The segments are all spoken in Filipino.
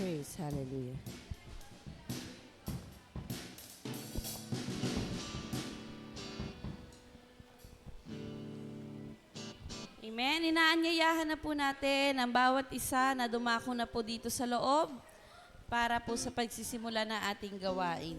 Praise, hallelujah. Amen. Inaanyayahan na po natin ang bawat isa na dumako na po dito sa loob para po sa pagsisimula ng ating gawain.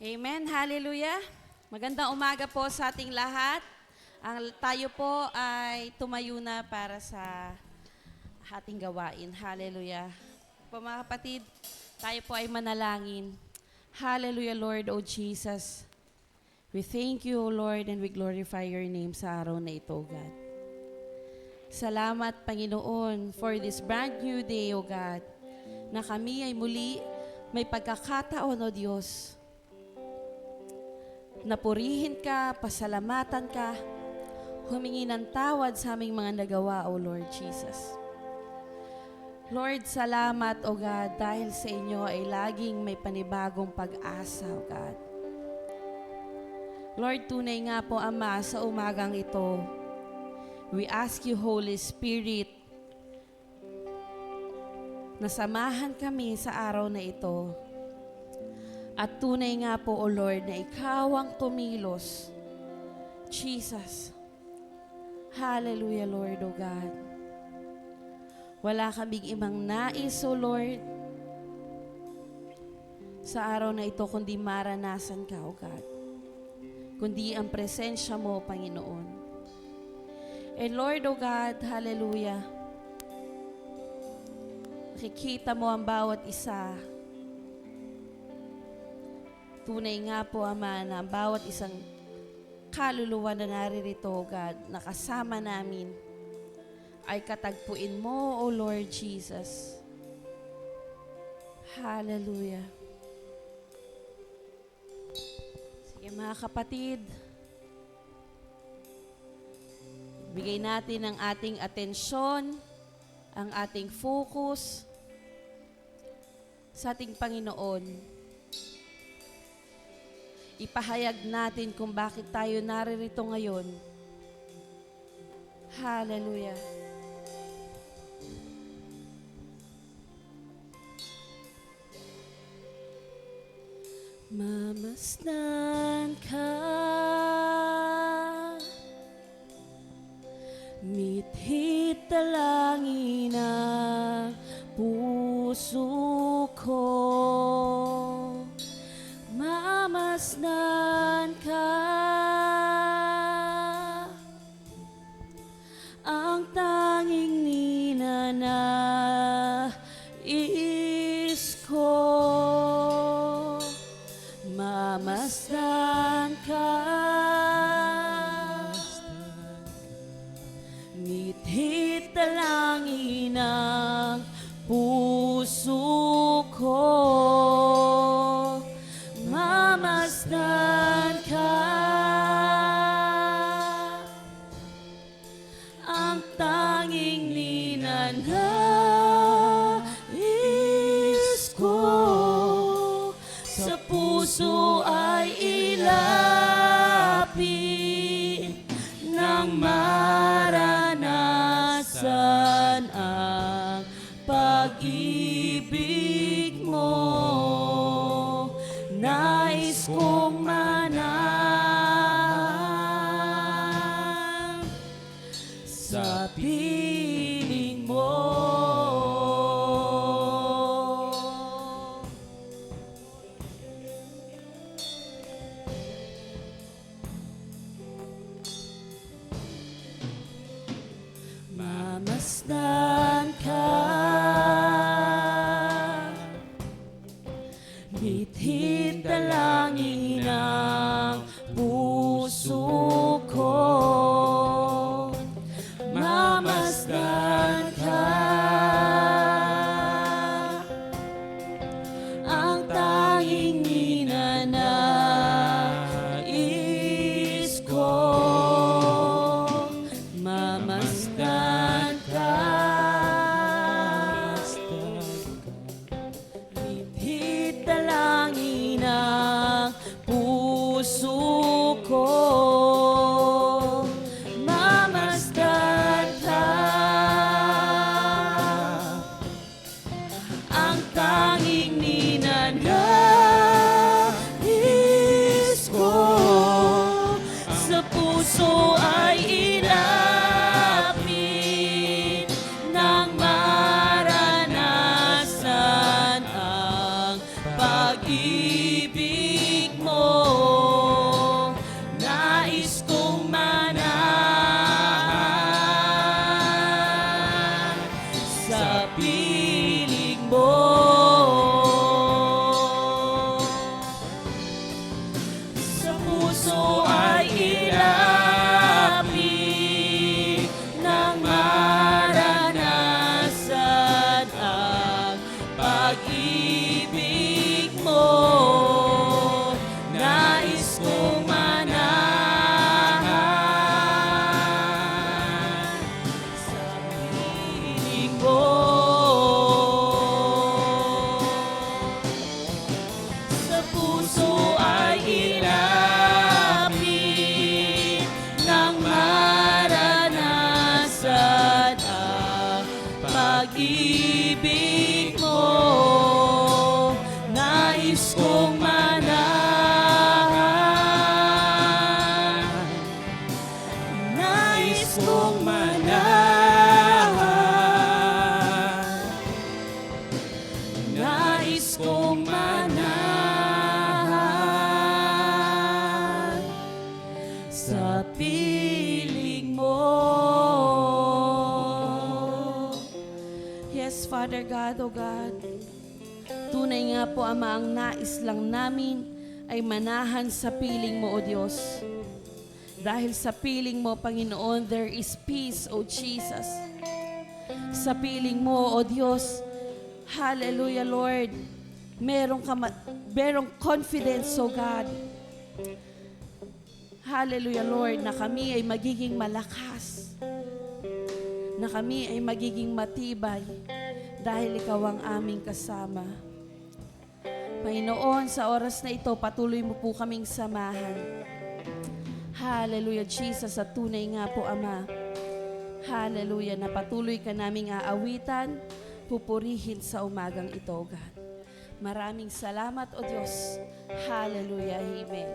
Amen. Hallelujah. Magandang umaga po sa ating lahat. Tayo po ay tumayo na para sa ating gawain. Hallelujah. Po mga kapatid, tayo po ay manalangin. Hallelujah, Lord, O Jesus. We thank you, O Lord, and we glorify your name sa araw na ito, God. Salamat, Panginoon, for this brand new day, O God, na kami ay muli may pagkakataon, O Diyos, napurihin ka, pasalamatan ka, humingi ng tawad sa aming mga nagawa, O Lord Jesus. Lord, salamat, O God, dahil sa inyo ay laging may panibagong pag-asa, O God. Lord, tunay nga po, Ama, sa umagang ito, we ask you, Holy Spirit, na samahan kami sa araw na ito. At tunay nga po, O Lord, na ikaw ang tumilos. Jesus. Hallelujah, Lord, O God. Wala kaming ibang nais, O Lord, sa araw na ito, kundi maranasan ka, O God. Kundi ang presensya mo, Panginoon. And Lord, O God, hallelujah, nakikita mo ang bawat isa. Tunay nga po, Ama, na bawat isang kaluluwa na naririto, God, nakasama namin, ay katagpuin mo, O Lord Jesus. Hallelujah. Sige mga kapatid, bigay natin ang ating atensyon, ang ating focus sa ating Panginoon. Ipahayag natin kung bakit tayo naririto ngayon. Hallelujah. Mamasdan ka, mithit dalangin ang puso ko. Mamasdan ka, ang tanging ninanais ko. Mamasdan ka, mithit dalangin ang puso ko. Mamasdan ka, ang tanging ninanais pag-ibig mo, nais kong manahan sa piling mo. Mamasdan ka, bithit dalangin ng puso ko. Mamasdan ka, ang tanging ninanais ko. Mamasdan ka, bithit dalangin ng puso ko. Mamasdan ka, ang tanging ninanais ko. Sa puso ay ilapit ng maranasan ang pag-ibig mo. Nais kong manahan sa piling mo. Sa puso ay ilapit ng maranasan ang pag-ibig mo. Nais kong manahan sa piling mo. Sa puso ay ilapit ng maranasan ang pag-ibig mo. Nais kong manahan, nais kong manahan, nais kong manahan sa piling mo. Yes, Father God, O God, tunay nga po, Ama, ang nais lang namin ay manahan sa piling mo, O Diyos. Dahil sa piling mo, Panginoon, there is peace, O Jesus. Sa piling mo, O Diyos, hallelujah, Lord, merong confidence, O God. Hallelujah, Lord, na kami ay magiging malakas, na kami ay magiging matibay dahil Ikaw ang aming kasama. Panginoon, sa oras na ito, patuloy mo po kaming samahan. Hallelujah, Jesus, at tunay nga po, Ama. Hallelujah, na patuloy ka naming aawitan, pupurihin sa umagang ito, God. Maraming salamat, O Diyos. Hallelujah, Amen.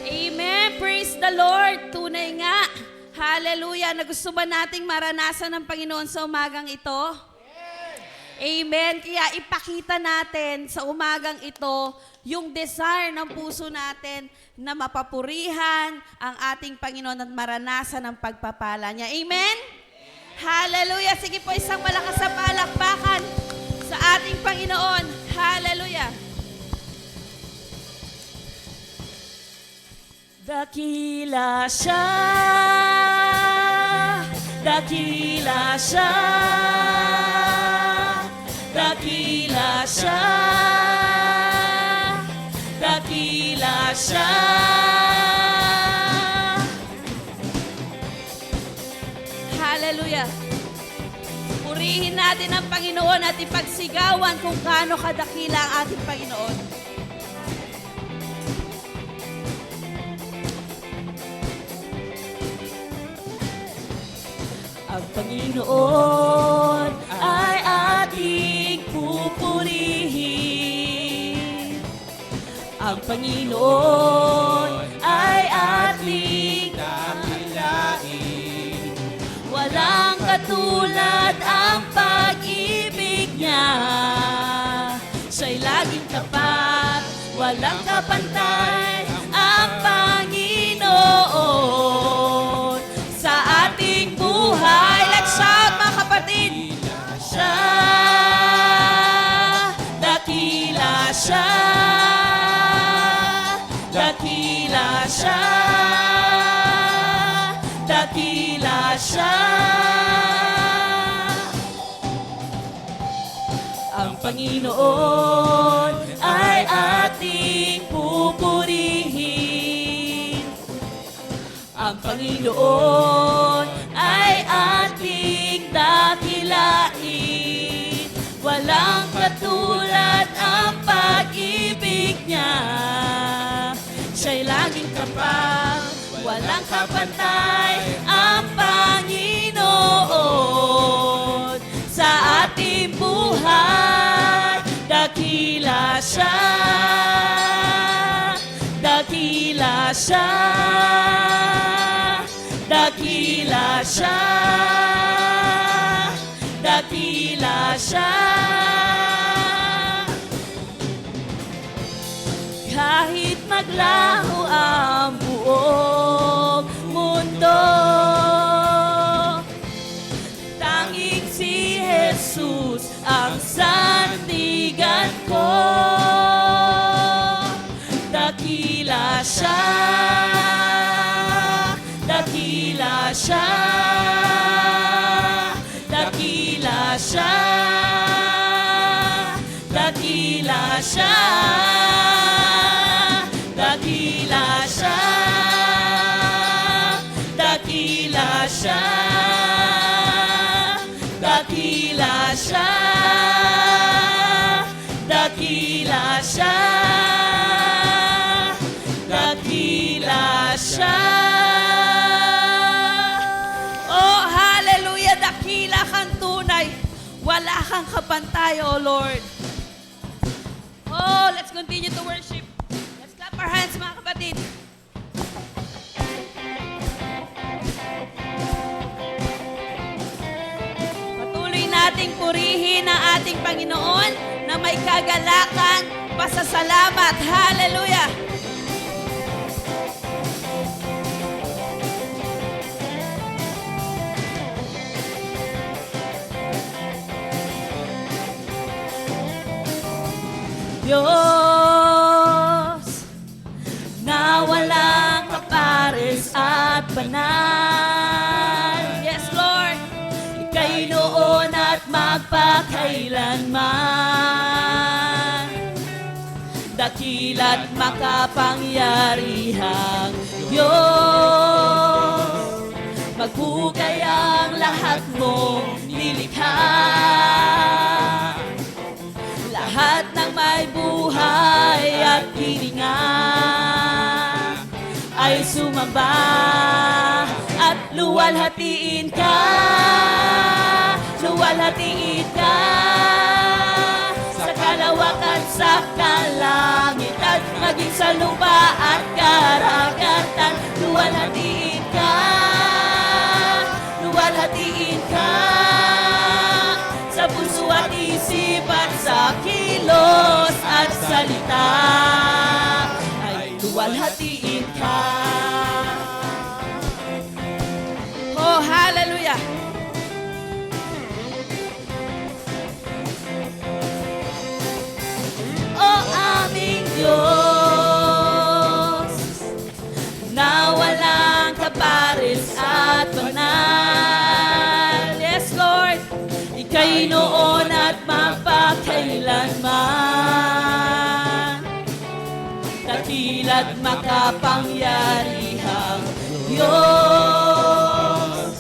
Amen. Praise the Lord. Tunay nga. Hallelujah. Na gusto ba nating maranasan ng Panginoon sa umagang ito? Amen. Kaya ipakita natin sa umagang ito yung desire ng puso natin na mapapurihan ang ating Panginoon at maranasan ang pagpapala niya. Amen? Hallelujah. Sige po, isang malakas na palakpakan sa ating Panginoon. Hallelujah. Dakila siya, dakila siya, dakila siya, dakila siya. Hallelujah. Purihin natin ang Panginoon at ipagsigawan kung gaano kadakila ang ating Panginoon. Ang Panginoon ay ating pupurihin. Ang Panginoon ay ating dakilain. walang katulad ang pag-ibig niya. Siya'y laging tapat, walang kapantay ang Panginoon sa ating buhay. Let's shout, mga kapatid! Siya, dakila siya, dakila siya, dakila siya. Ang Panginoon ay ating pupurihin. Ang Panginoon ay ating dakilain. Walang katulad ang pag-ibig niya. Siya'y laging kapal, walang kapantay ang Panginoon sa ating buhay. Dakila siya, dakila siya, dakila siya, dakila siya. Kahit maglaho ang buong mundo, tanging si Jesus ang sandigan ko. Dakila siya, dakila siya, dakila siya, dakila siya, dakila siya, dakila siya, dakila siya, dakila siya, dakila siya. Oh, hallelujah! Dakila kang tunay. Wala kang kapantay, oh Lord. Oh, let's continue to worship. Let's clap our hands, mga kapatid. Patuloy nating purihin ang ating Panginoon na may kagalakan, pasasalamat. Hallelujah! Diyos na walang kapares at banal. Yes, Lord. Ika'y noon at magpakailanman. Dakila't makapangyarihang Diyos. Maghugay ang lahat mong nilikha. Lahat ng may buhay at hininga ay sumamba at luwalhatiin ka, luwalhatiin ka sa kalawakan, sa kalangitan, maging sa lupa at karagatan. Luwalhatiin ka, luwalhatiin ka sa puso at isip at sa kilos at salita ay luwalhatiin ka. Oh, hallelujah! Oh, aming Diyos na walang kapares at banal. Yes, Lord! Ika'y noon at magpakailanman. Dakila't makapangyarihang Diyos.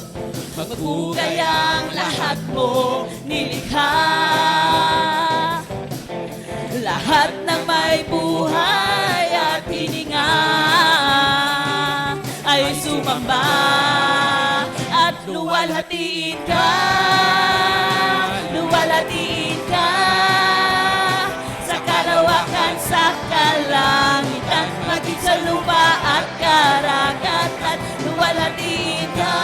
Maghugay ang lahat mo nilikha. Lahat ng may buhay at hininga ay sumamba at luwalhatiin ka, luwalhatiin ka, sa kalawakan, sa kalangitan, maging sa lupa at karagatan, luwalhatiin ka,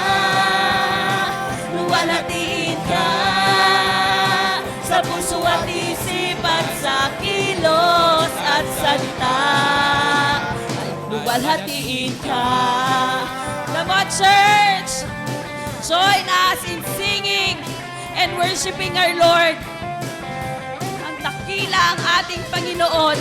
luwalhatiin ka, sa puso at isip at sa kilos at salita, luwalhatiin ka. Come on, church! Join us in singing and worshiping our Lord. Ang dakila ang ating Panginoon.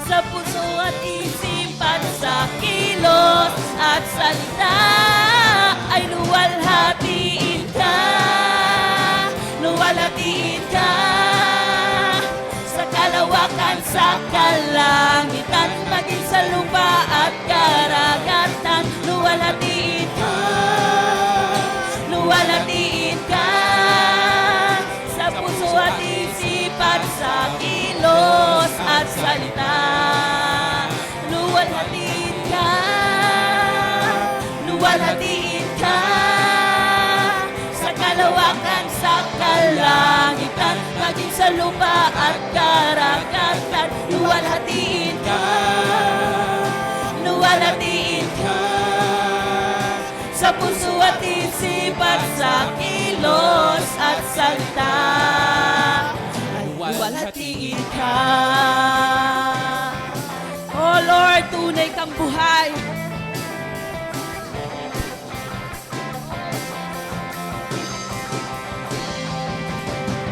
Sa puso at isip at sa kilos at salita ay luwalhatiin ka, luwalhatiin ka, sa kalawakan, sa kalangitan, maging sa lupa at karagatan, luwalhatiin ka, luwalhatiin ka, sa puso at isip at sa kilos at salita, luwalhatiin ka, luwalhatiin ka, sa kalawakan, sa kalangitan, maging sa lupa at karagatan, luwalhatiin ka, luwalhatiin ka, sa puso at isip at sa kilos at salita, luwalhatiin ka. Oh Lord, tunay kang buhay.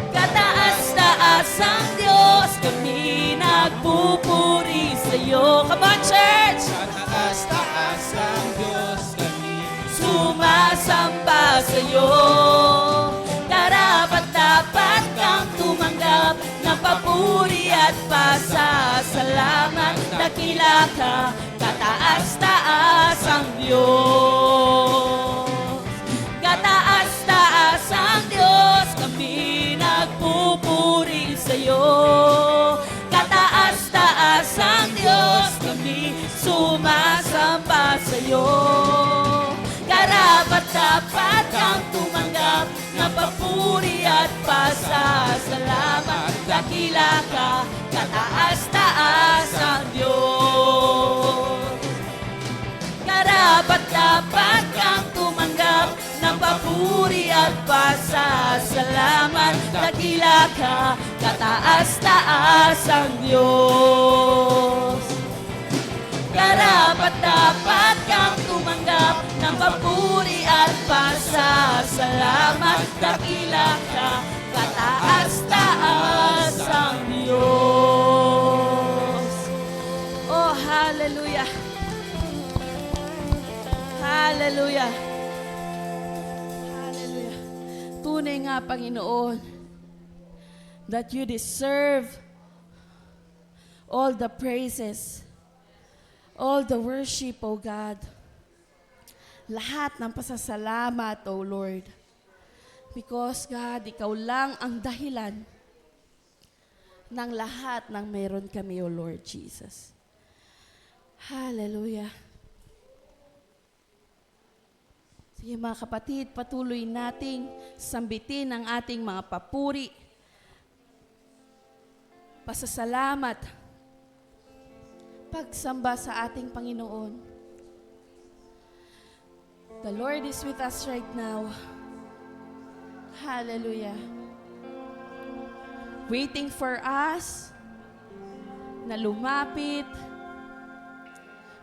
Kataas-taas ang Diyos, kami nagpupuri sa'yo. Come on, church! Kataas-taas ang Diyos, kami Sumasamba sa'yo. Karapat-dapat kang tumanggap ng papuri at pasasalamat. Dakila ka, kataas-taas ang Diyos. Kataas-taas ang Diyos, kami nagpupuri sa'yo. Kataas-taas ang Diyos, kami sumasamba sa'yo. Karapat-dapat kang tumanggap ng papuri at pasasalamat. Dakila ka, kataas-taas ang Diyos. Karapat-dapat kang tumanggap ng papuri at pasasalamat. Dakila ka, kataas-taas ang Diyos. Karapat-dapat kang tumanggap ng papuri at pasasalamat. Dakila ka, kataas-taas ang Diyos. Oh, hallelujah! Hallelujah! Hallelujah! Tunay nga, Panginoon, that you deserve all the praises, all the worship, O God. Lahat ng pasasalamat, O Lord. Because, God, Ikaw lang ang dahilan ng lahat ng meron kami, O Lord Jesus. Hallelujah. Sige mga kapatid, patuloy nating sambitin ang ating mga papuri, pasasalamat, pagsamba sa ating Panginoon. The Lord is with us right now. Hallelujah. Waiting for us na lumapit.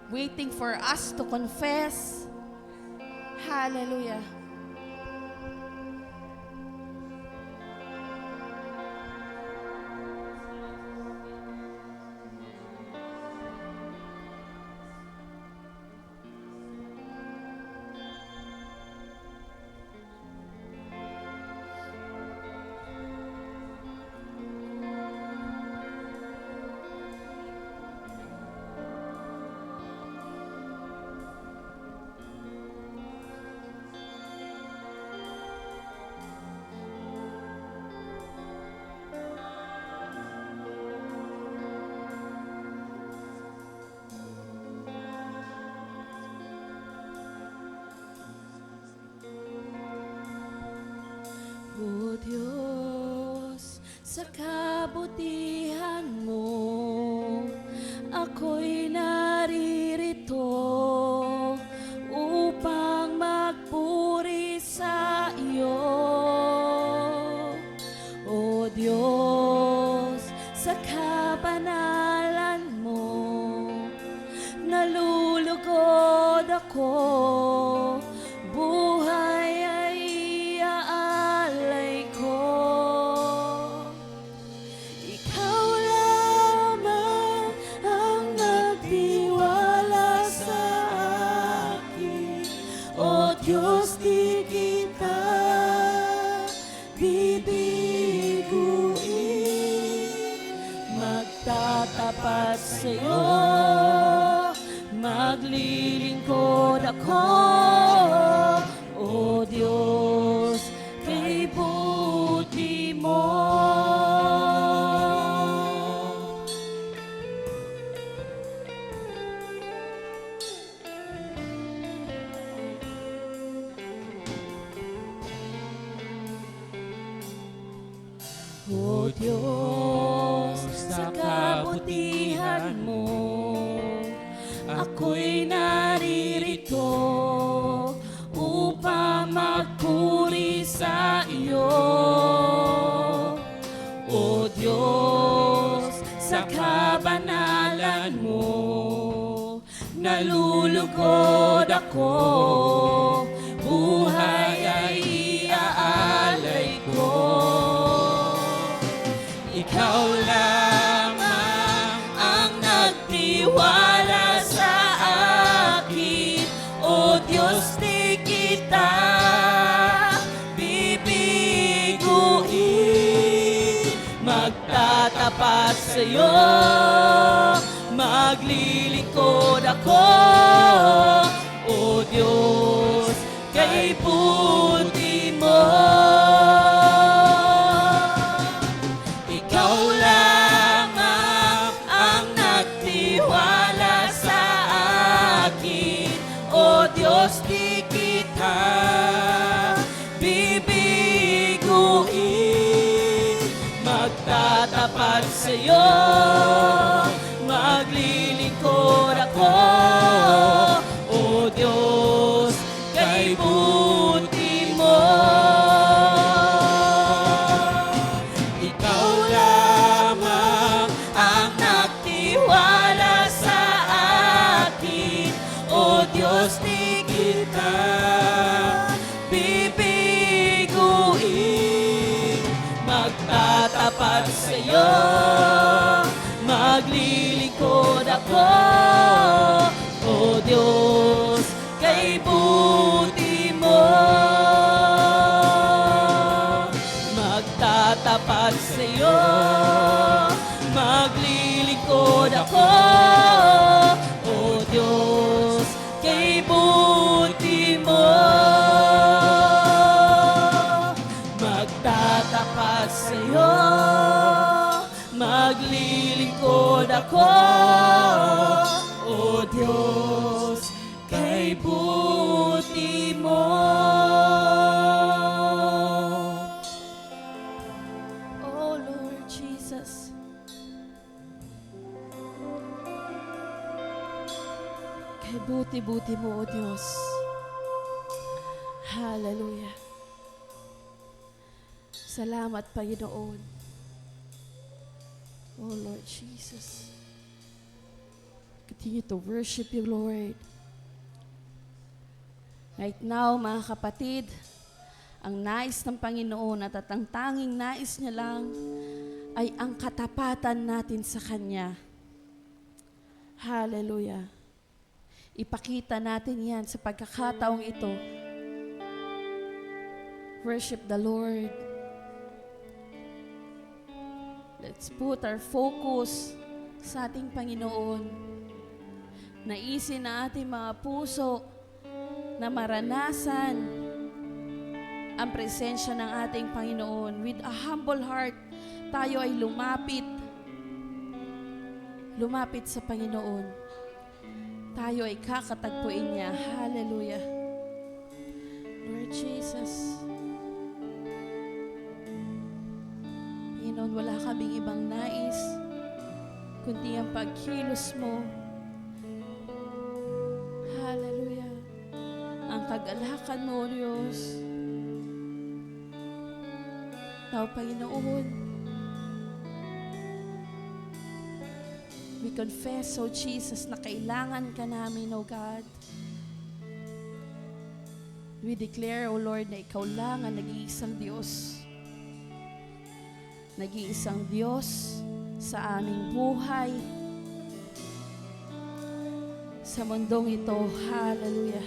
Waiting for us to confess. Hallelujah. sa kabutihan mo, ako'y naririto upang magpuri sa iyo. O Diyos, sa kabanalan mo, nalulugod ako, buhay ay iaalay ko. Ikaw lamang ang nagtiwala sa akin, O Diyos, di kita bibiguin. Magtatapat sa'yo, maglilingkod ako, O Diyos, kay buti mo. O Diyos, sa kabutihan mo, ako'y naririto upang magpuri sa iyo. O Diyos, sa kabanalan mo, nalulugod ako, buhay ay iaalay ko. Ikaw lamang ang nagtiwala sa akin, O Diyos, di kita bibiguin. Magtatapat sa'yo, maglilingkod ako, O Diyos, kay buti mo. Ikaw lamang ang nagtiwala sa akin, O Diyos, di kita bibiguin. Magtatapat sa'yo, maglilingkod ako, O Diyos, kay buti mo. Ikaw lamang ang nagtiwala sa akin, O Diyos, di kita bibiguin. Magtatapat sa'yo, maglilingkod ako, O Diyos, kay buti mo. Magtatapat sa'yo, maglilingkod ako, O Diyos, kay buti mo. Magtatapat sa'yo, maglilingkod ako, O Diyos, kay buti mo. Oh Lord Jesus, kay buti-buti mo, O Diyos. Hallelujah. Salamat, Panginoon. Oh Lord Jesus. Continue to worship you, Lord. Right now, mga kapatid, ang nais ng Panginoon at ang tanging nais niya lang ay ang katapatan natin sa Kanya. Hallelujah. Ipakita natin yan sa pagkakataong ito. Worship the Lord. Let's put our focus sa ating Panginoon. Naisin na ating mga puso na maranasan ang presensya ng ating Panginoon. With a humble heart, tayo ay lumapit sa Panginoon. Tayo ay kakatagpuin niya. Hallelujah. Lord Jesus, Panginoon, wala kaming ibang nais, kundi ang pagkilos mo. Hallelujah. Ang kagalakan mo, O Diyos. Now, Panginoon, we confess, O Jesus, na kailangan ka namin, O God. We declare, O Lord, na Ikaw lang ang nag-iisang Diyos. Nag-iisang Diyos sa aming buhay. Sa mundong ito, hallelujah.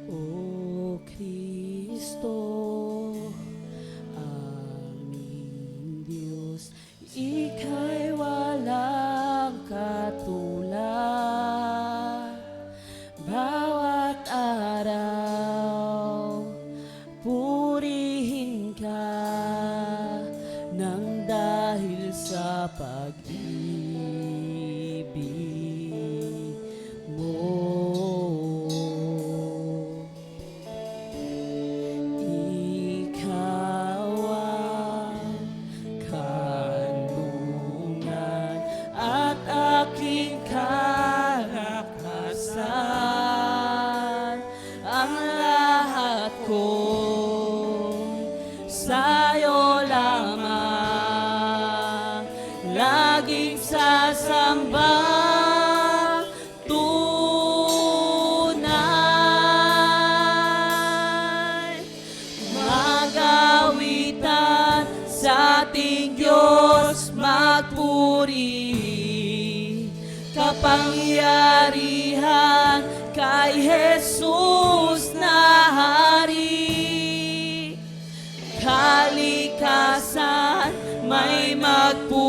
O Kristo, aming Diyos, Ika'y walang katulad. Bawat araw, purihin ka nang dahil sa pag-ibig mo. Ikaw ang kanlungan at aking kalakasan. Ang lahat ko sa'yo lamang, laging sasamba. Tunay magawitan sa ating Diyos magpuri, kapangyarihan kay Jesus na Hari. Kalikasan may magpupuri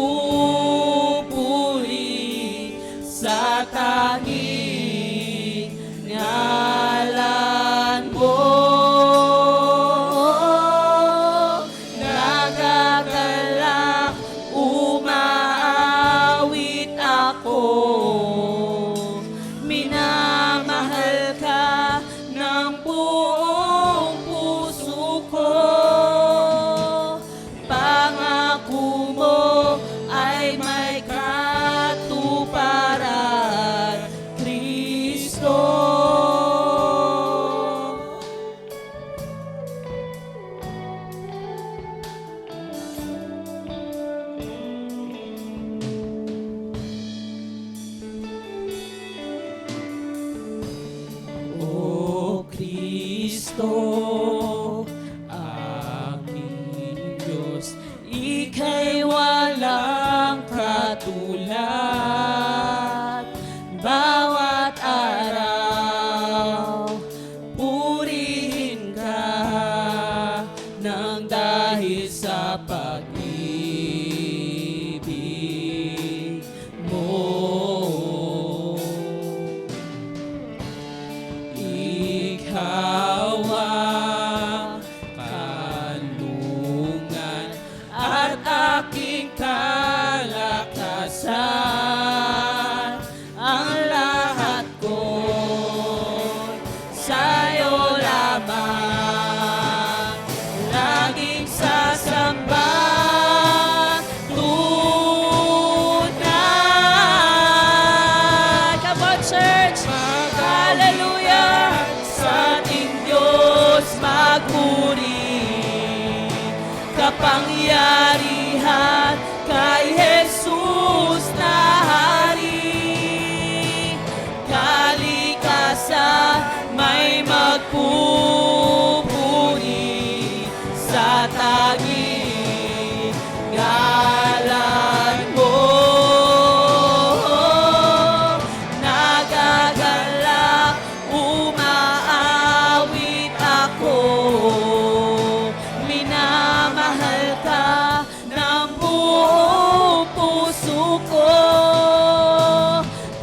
sa tanging ngalan mo. Nagagalak, umaawit ako, minamahal ka ng buong puso ko. Pangako mo ay may katuparan, Kristo. O Kristo, aking Diyos, Ika'y walang katulad. Bawat araw, purihin ka nang dahil sa pag-ibig mo. Ikaw ang kanlungan at aking kalakasan. Ang lahat ko sa'yo lamang, laging sasamba. Tunay, come on church, hallelujah, sa ating Diyos magpuri, kapangyarihan kay Jesus na Hari. Kalikasan may magpupuri sa tanging ngalan mo. Nagagalak, umaawit ako, minamahal ka ng buong puso ko.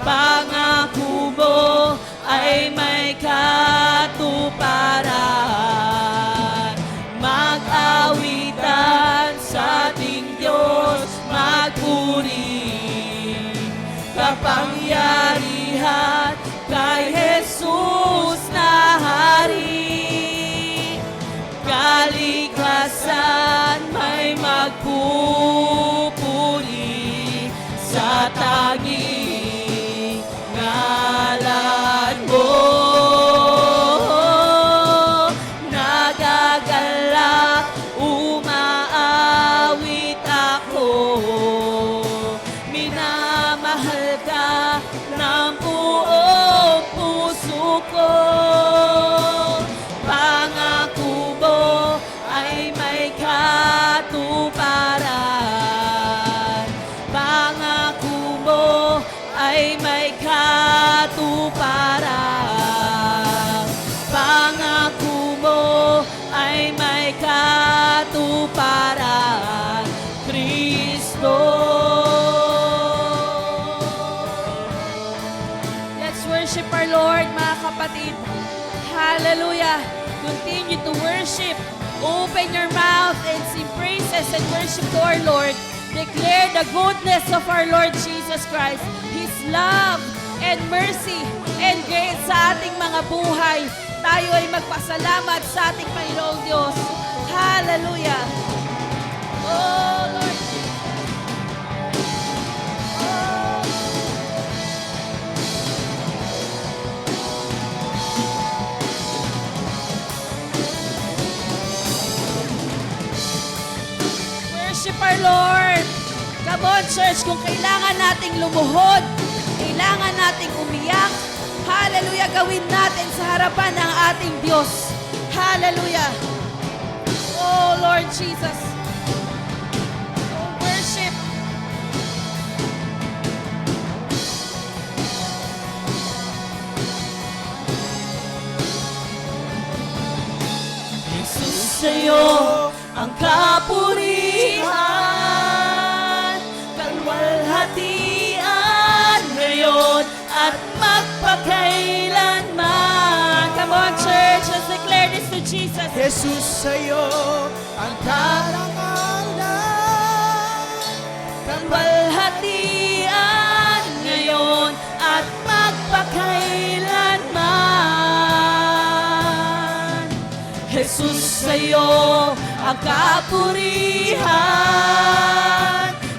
Pangako mo ay may katuparan, kapangyarihan kay Jesus na Hari. Kalikasan may magpupuri sa tanging ngalan mo. Nagagalak, umaawit ako. Minamahal ka ng buong puso ko. Pangako mo ay may katuparan. Pangako mo ay may katuparan. Pangako mo ay may katuparan, Kristo. Let's worship our Lord, mga kapatid. Hallelujah. Continue to worship. Open your mouth and sing praises and worship to our Lord. Declare the goodness of our Lord Jesus Christ, His love and mercy and grace sa ating mga buhay. Tayo ay magpasalamat sa ating Panginoong Diyos. Hallelujah. Oh, Lord. Worship our Lord. Come on, church, kung kailangan nating lumuhod, kailangan nating umiyak, hallelujah, gawin natin sa harapan ng ating Diyos. Hallelujah. Oh, Lord Jesus. Oh, worship. Jesus, sa'yo ang kapurihan, kalwalhatian ngayon at magpakailanman. Come on, church, let's declare this to Jesus. Jesus, sa'yo ang karangalan. Kalwalhatian ngayon at magpakailanman. Jesus, sa'yo ang kapurihan,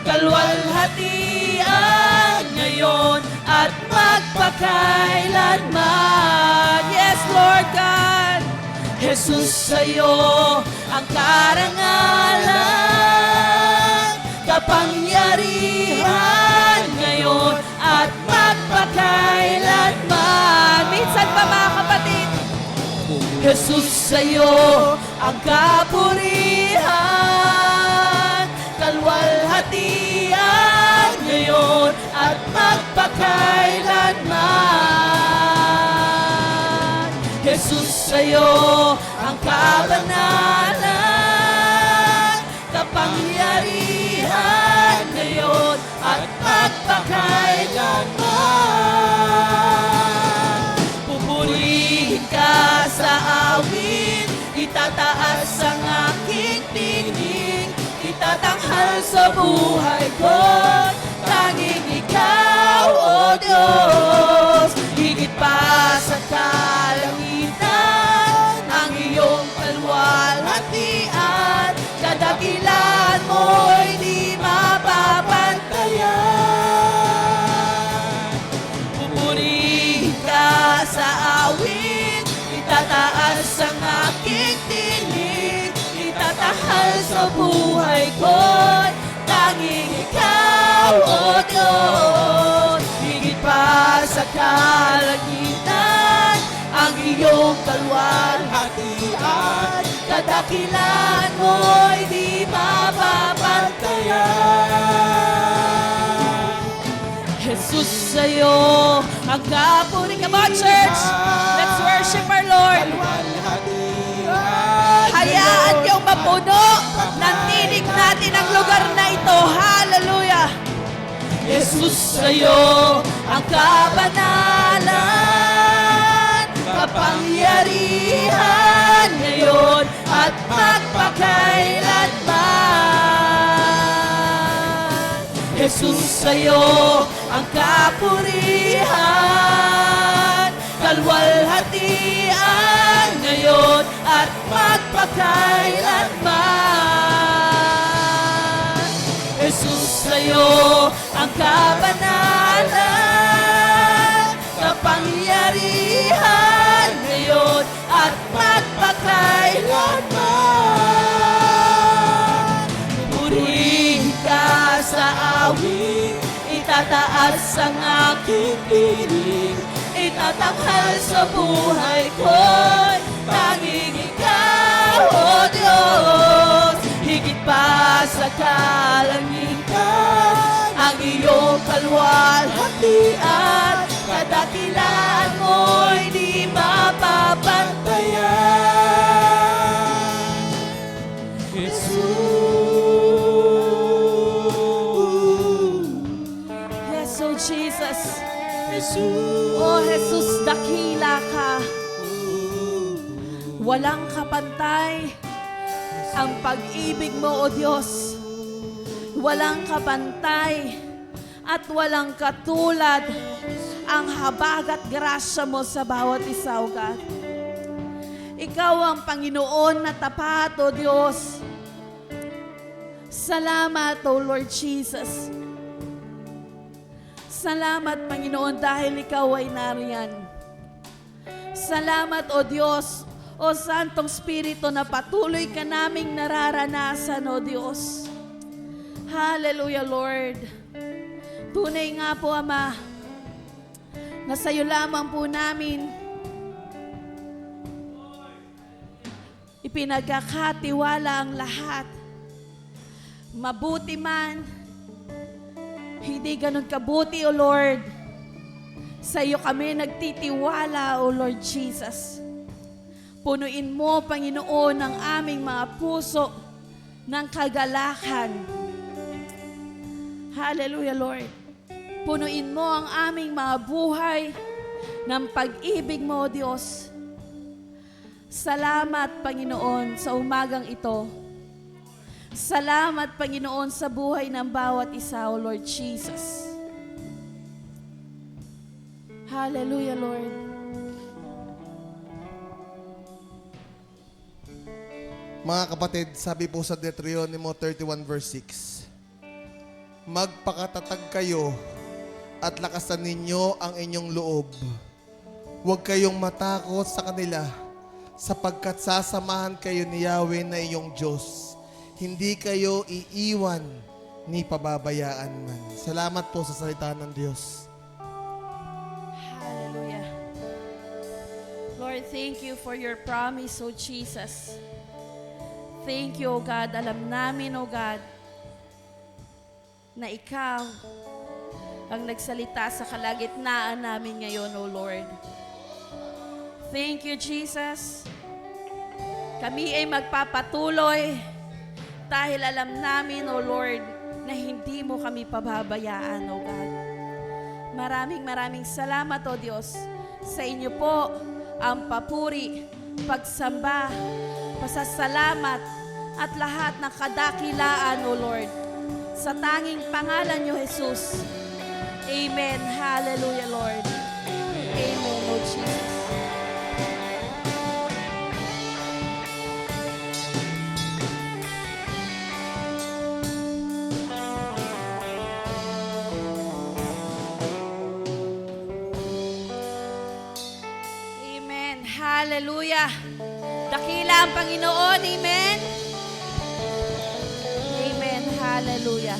kalwalhatian ngayon at magpakailanman. Yes, Lord God. Jesus, sa'yo ang karangalan, kapangyarihan ngayon at magpakailanman. Minsan pa, mga kapatid, Jesus, sa'yo ang kapurihan, kalwalhatian ngayon at magpakailanman. Jesus, sa'yo ang kabanalan, kapangyarihan ngayon at magpakailanman. Pupurihin ka sa awit, itataas ang aking tinig, itatanghal sa buhay ko, tanging ikaw, O Diyos. Higit pa sa kalangitan, ang iyong kalwalhatian, kadakilan mo'y di mapapantayan. Pupurihin ka sa awit, itataas ang aking tinig, itatahal sa buhay ko, tanging ikaw, O Diyos. Higit pa sa kalangitan, ang iyong kalwalhatian, kadakilan mo'y di mapapantayan. Jesus, sa'yo ang kapuri. Come on, church! Let's worship our Lord. Hayaan niyong mapuno ng tinig natin ang lugar na ito. Hallelujah! Jesus, sa'yo ang kabanalan, kapangyarihan ngayon at magpakailanman. Jesus, sa'yo ang kapurihan, kalwalhatian ngayon at magpakailanman. Jesus, sa'yo ang kabanalan, kapangyarihan ngayon at magpakailanman. Purihin ka sa awit, itataas ang aking piling, itatanghal sa buhay ko'y tanging ikaw, O Diyos. Higit pa sa kalangitan, ang iyong kalwalhatian, kadakilaan mo'y di mapapantayan. Jesus. Yes, oh Jesus. Jesus. Oh Jesus, dakila ka. Walang kapantay ang pag-ibig mo, O Diyos. Walang kapantay at walang katulad ang habag at grasya mo sa bawat isa, O God. Ikaw ang Panginoon na tapat, O Diyos. Salamat, O Lord Jesus. Salamat, Panginoon, dahil Ikaw ay nariyan. Salamat, O Diyos, O Santong Espiritu, na patuloy ka naming nararanasan, O Diyos. Hallelujah, Lord. Tunay nga po, Ama, na sa'yo lamang po namin ipinagkakatiwala ang lahat. Mabuti man, hindi ganun kabuti, O Lord. Sa iyo kami nagtitiwala, O Lord Jesus. Punuin mo, Panginoon, ang aming mga puso ng kagalakan. Hallelujah, Lord. Punuin mo ang aming mga buhay ng pag-ibig mo, O Diyos. Salamat, Panginoon, sa umagang ito. Salamat, Panginoon, sa buhay ng bawat isa, O Lord Jesus. Hallelujah, Lord. Mga kapatid, sabi po sa Deuteronomy 31 verse 6, magpakatatag kayo at lakasan ninyo ang inyong loob. Huwag kayong matakot sa kanila, sapagkat sasamahan kayo ni Yahweh na iyong Diyos. Hindi kayo iiwan ni pababayaan man. Salamat po sa salita ng Diyos. Hallelujah. Lord, thank you for your promise, O Jesus. Thank you, O God. Alam namin, O God, na Ikaw ang nagsalita sa kalagitnaan namin ngayon, O Lord. Thank you, Jesus. Kami ay magpapatuloy dahil alam namin, O Lord, na hindi mo kami pababayaan, O God. Maraming salamat, O Diyos. Sa inyo po ang papuri, pagsamba, pasasalamat, at lahat ng kadakilaan, O Lord. Sa tanging pangalan niyo, Jesus. Amen. Hallelujah, Lord. Amen, O Jesus. Amen. Hallelujah. Dakila ang Panginoon. Amen. Amen. Hallelujah.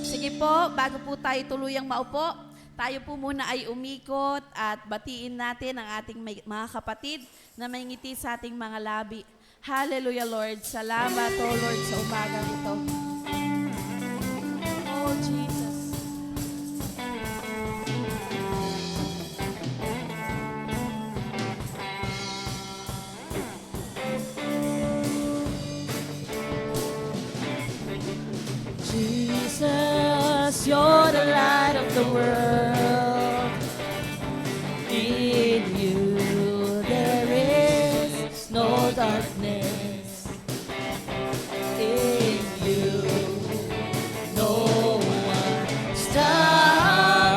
Sige po, bago po tayo tuluyang maupo, tayo po muna ay umikot at batiin natin ang ating mga kapatid na may ngiti sa ating mga labi. Hallelujah, Lord. Salamat, O Lord, sa umagang ito. Oh, Jesus. Jesus, you're the light of the world. In you there is no darkness. In you no one stands.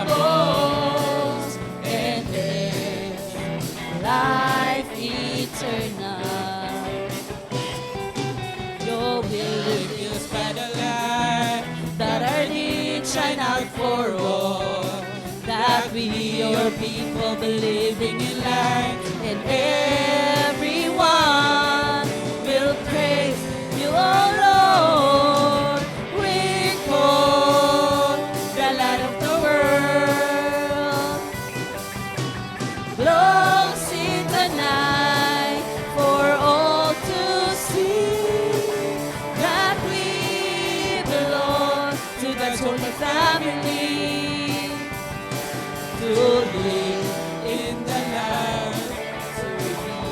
will reveal by the light that our deeds shine out for all. That we, your people, believing in light, and everyone will praise you, O Lord. We call the light of the world. Glows in the night for all to see that we belong to God's holy family. To live in the light, to be.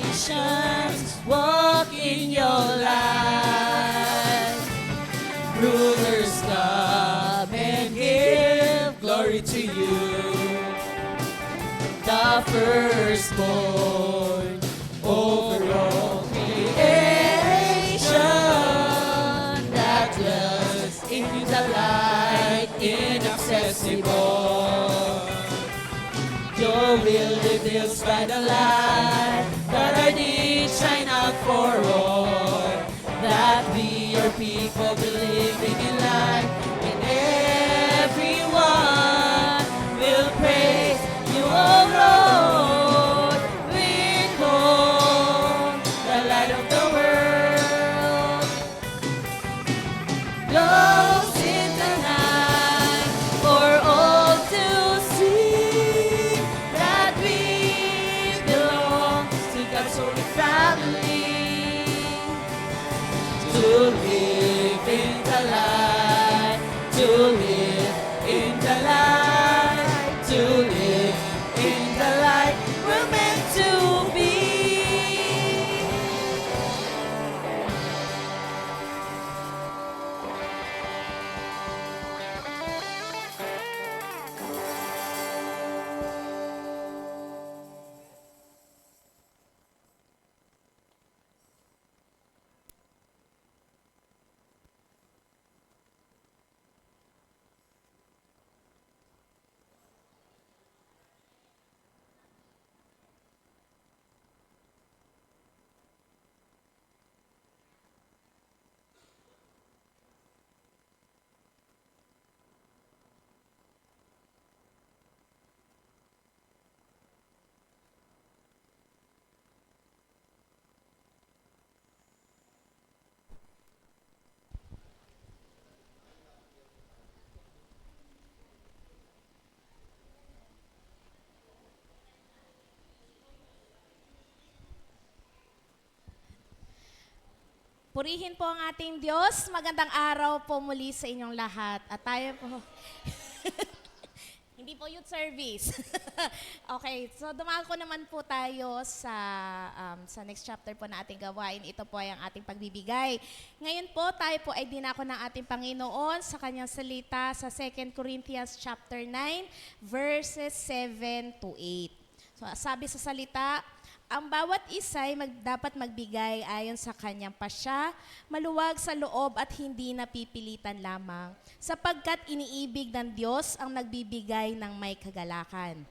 Nations walk in your light. Rulers come and give glory to you. The firstborn over all creation that dwells in the light inaccessible. Your will reveals by the light that our deeds shine out for all. That we, your people, believing in light, and everyone will praise you, O Lord. We call the light of the world. Glows in the night for all to see that we belong to God's holy family. To live in the light, to live in the light, to live in the light we're meant to be. Purihin po ang ating Diyos. Magandang araw po muli sa inyong lahat. At tayo po, hindi po youth service. Okay, so dumako naman po tayo sa next chapter po na ating gawain. Ito po ay ang ating pagbibigay. Ngayon po, tayo po ay dinako ng ating Panginoon sa kanyang salita sa 2 Corinthians chapter 9, verses 7 to 8. So, sabi sa salita, ang bawat isa ay dapat magbigay ayon sa kanyang pasya, maluwag sa loob at hindi napipilitan lamang, sapagkat iniibig ng Diyos ang nagbibigay ng may kagalakan.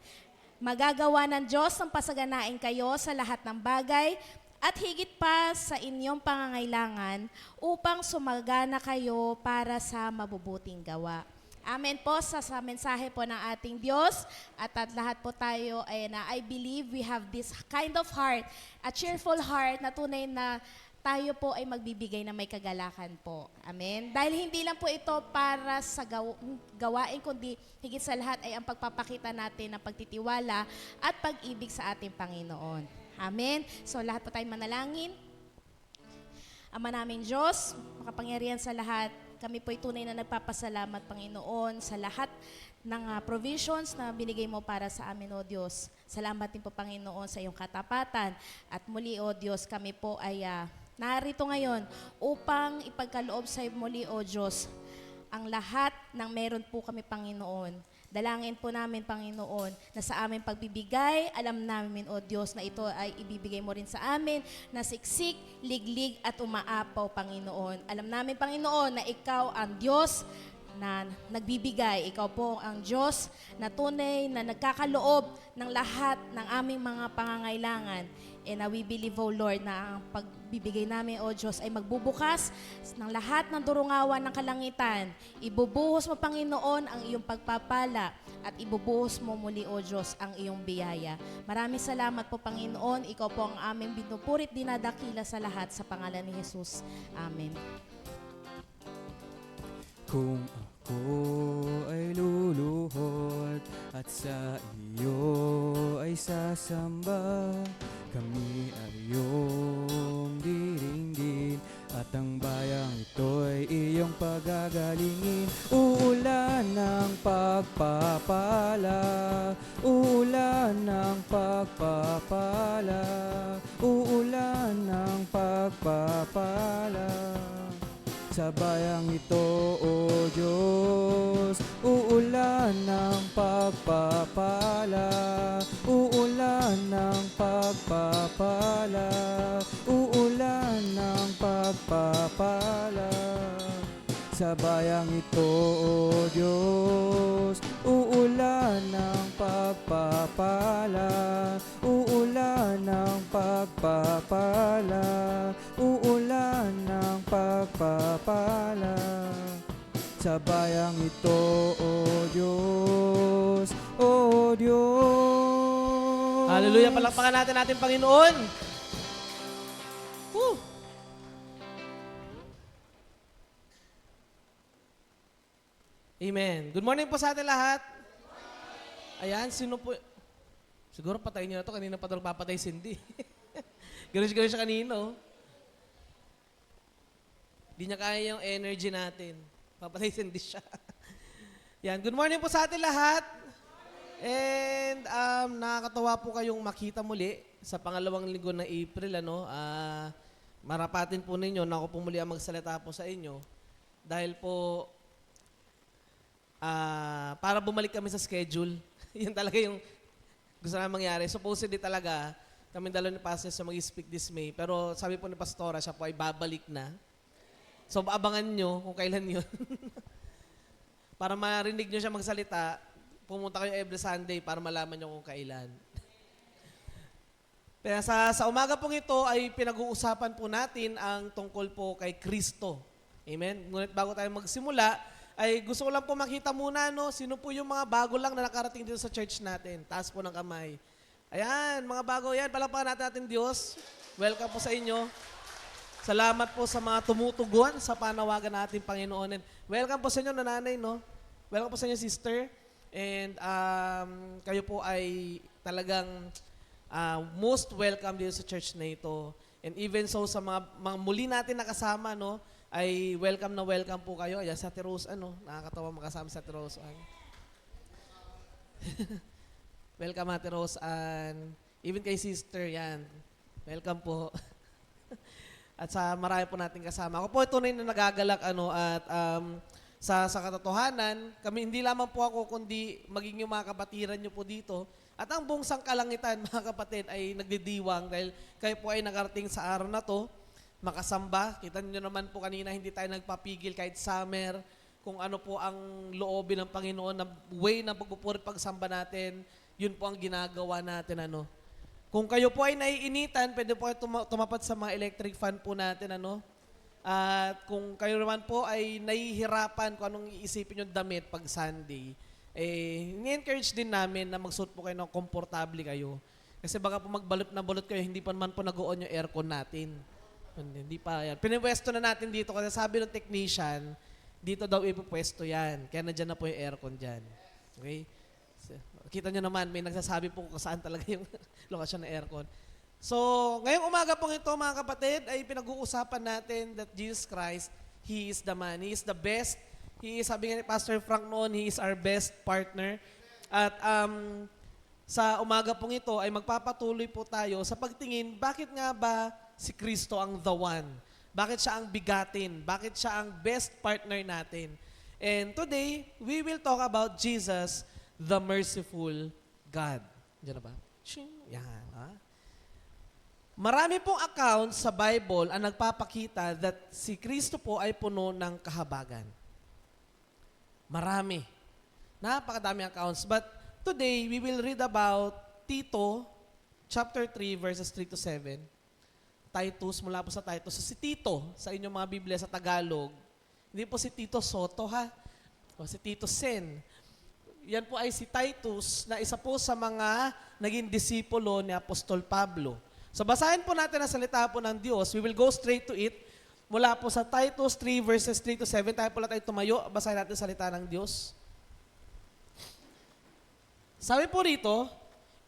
Magagawa ng Diyos ang pasaganain kayo sa lahat ng bagay at higit pa sa inyong pangangailangan upang sumagana kayo para sa mabubuting gawa. Amen po sa mensahe po ng ating Diyos at lahat po tayo ay I believe we have this kind of heart, a cheerful heart na tunay na tayo po ay magbibigay na may kagalakan po. Amen. Dahil hindi lang po ito para sa gawain, kundi higit sa lahat ay ang pagpapakita natin ng pagtitiwala at pag-ibig sa ating Panginoon. Amen. So lahat po tayo manalangin. Ama naming Diyos, makapangyarihan sa lahat, kami po'y tunay na nagpapasalamat, Panginoon, sa lahat ng provisions na binigay mo para sa amin, O Diyos. Salamat din po, Panginoon, sa iyong katapatan. At muli, O Diyos, kami po ay narito ngayon upang ipagkaloob sa muli, O Diyos, ang lahat ng meron po kami, Panginoon. Dalangin po namin, Panginoon, na sa aming pagbibigay, alam namin, O Diyos, na ito ay ibibigay mo rin sa amin na siksik, liglig at umaapaw, Panginoon. Alam namin, Panginoon, na Ikaw ang Diyos na nagbibigay. Ikaw po ang Diyos na tunay na nagkakaloob ng lahat ng aming mga pangangailangan. And we believe, O Lord, na ang pagbibigay namin, O Diyos, ay magbubukas ng lahat ng durungawan ng kalangitan. Ibubuhos mo, Panginoon, ang iyong pagpapala at ibubuhos mo muli, O Diyos, ang iyong biyaya. Maraming salamat po, Panginoon. Ikaw po ang aming binupurit, dinadakila sa lahat sa pangalan ni Jesus. Amen. Kung ako ay luluhod at sa iyo ay sasamba, kami ay iyong diringgin at ang bayang ito'y iyong pagagalingin. Uulan ng pagpapala, uulan ng pagpapala, uulan ng pagpapala. Sa bayang ito, O Diyos, uulan ng pagpapala, uulan ng pagpapala, uulan ng pagpapala. Sa bayang ito, O Diyos, uulan ng pagpapala, uulan ng pagpapala, uulan ng pagpapala. Sa bayang ito, O Diyos, O Diyos. Hallelujah, palakpakan natin ating Panginoon. Woo! Amen. Good morning po sa atin lahat. Ayan, sino po? Siguro patayin niyo na to. Kanina pa daw papatay si Cindy. Ganun siya kanino. Di niya kaya yung energy natin. Papatay si Cindy siya. Yan, good morning po sa atin lahat. And nakakatawa po kayong makita muli sa pangalawang linggo ng April. Marapatin po ninyo na ako po muli ang magsalita po sa inyo. Dahil po, para bumalik kami sa schedule. Yan talaga yung gusto namin mangyari. Supposedly talaga, kami dalawa ni Pastor sa mag-speak this May. Pero sabi po ni Pastora, siya po ay babalik na. So abangan nyo kung kailan yun. Para marinig nyo siya magsalita, pumunta kayo every Sunday para malaman nyo kung kailan. Kaya sa umaga pong ito ay pinag-uusapan po natin ang tungkol po kay Kristo. Amen? Ngunit bago tayo magsimula, ay gusto ko lang po makita muna, sino po yung mga bago lang na nakarating dito sa church natin. Taas po ng kamay. Ayan, mga bago yan. Palakpakan natin Diyos. Welcome po sa inyo. Salamat po sa mga tumutugon sa panawagan natin, Panginoon. And welcome po sa inyo, nanay, Welcome po sa inyo, sister. And kayo po ay talagang most welcome dito sa church na ito. And even so, sa mga muli natin nakasama, ay welcome na welcome po kayo. Ayan, sa Ate Rose, nakakatawa makasama sa Ate Rose. Welcome, Ate Rose. Even kay sister, yan. Welcome po. At sa marami po natin kasama. Ako po tunay na nagagalak, at sa katotohanan, kami hindi lamang po ako, kundi maging yung mga kapatiran nyo po dito. At ang buong sangkalangitan, mga kapatid, ay nagdidiwang dahil kayo po ay nakarating sa araw na to, makasamba. Kita niyo naman po kanina, hindi tayo nagpapigil kahit summer, kung ano po ang loobin ng Panginoon na way ng pagpupuri pagsamba natin, yun po ang ginagawa natin. Kung kayo po ay naiinitan, pwede po kayo tumapat sa mga electric fan po natin. At kung kayo naman po ay nahihirapan kung anong iisipin yung damit pag Sunday, ni-encourage din namin na magsuot po kayo ng komportable kayo. Kasi baka po magbalot na balot kayo, hindi pa naman po nag-on yung aircon natin. Hindi pa yan. Pinipwesto na natin dito kasi sabi ng technician, dito daw ipupwesto yan. Kaya nandyan na po yung aircon dyan. Okay? So, kita nyo naman, may nagsasabi po kung saan talaga yung lokasyon ng aircon. So, ngayong umaga pong ito, mga kapatid, ay pinag-uusapan natin that Jesus Christ, He is the man. He is the best. He is, sabi nga ni Pastor Frank noon, He is our best partner. At sa umaga pong ito ay magpapatuloy po tayo sa pagtingin, bakit nga ba si Kristo ang the one? Bakit siya ang bigatin? Bakit siya ang best partner natin? And today, we will talk about Jesus, the merciful God. Diyan na ba? Yan. Marami pong account sa Bible ang nagpapakita that si Kristo po ay puno ng kahabagan. Marami. Napakadami accounts. But today, we will read about Tito, chapter 3, verses 3 to 7. Titus, mula po sa Titus. So, si Tito, sa inyong mga Biblia sa Tagalog, hindi po si Tito Soto, ha? O si Tito Sen. Yan po ay si Titus, na isa po sa mga naging disipulo ni Apostol Pablo. So, basahin po natin ang salita po ng Diyos. We will go straight to it. Mula po sa Titus 3, verses 3 to 7. Tayo po lang tayo tumayo. Basahin natin ang salita ng Diyos. Sabi po rito,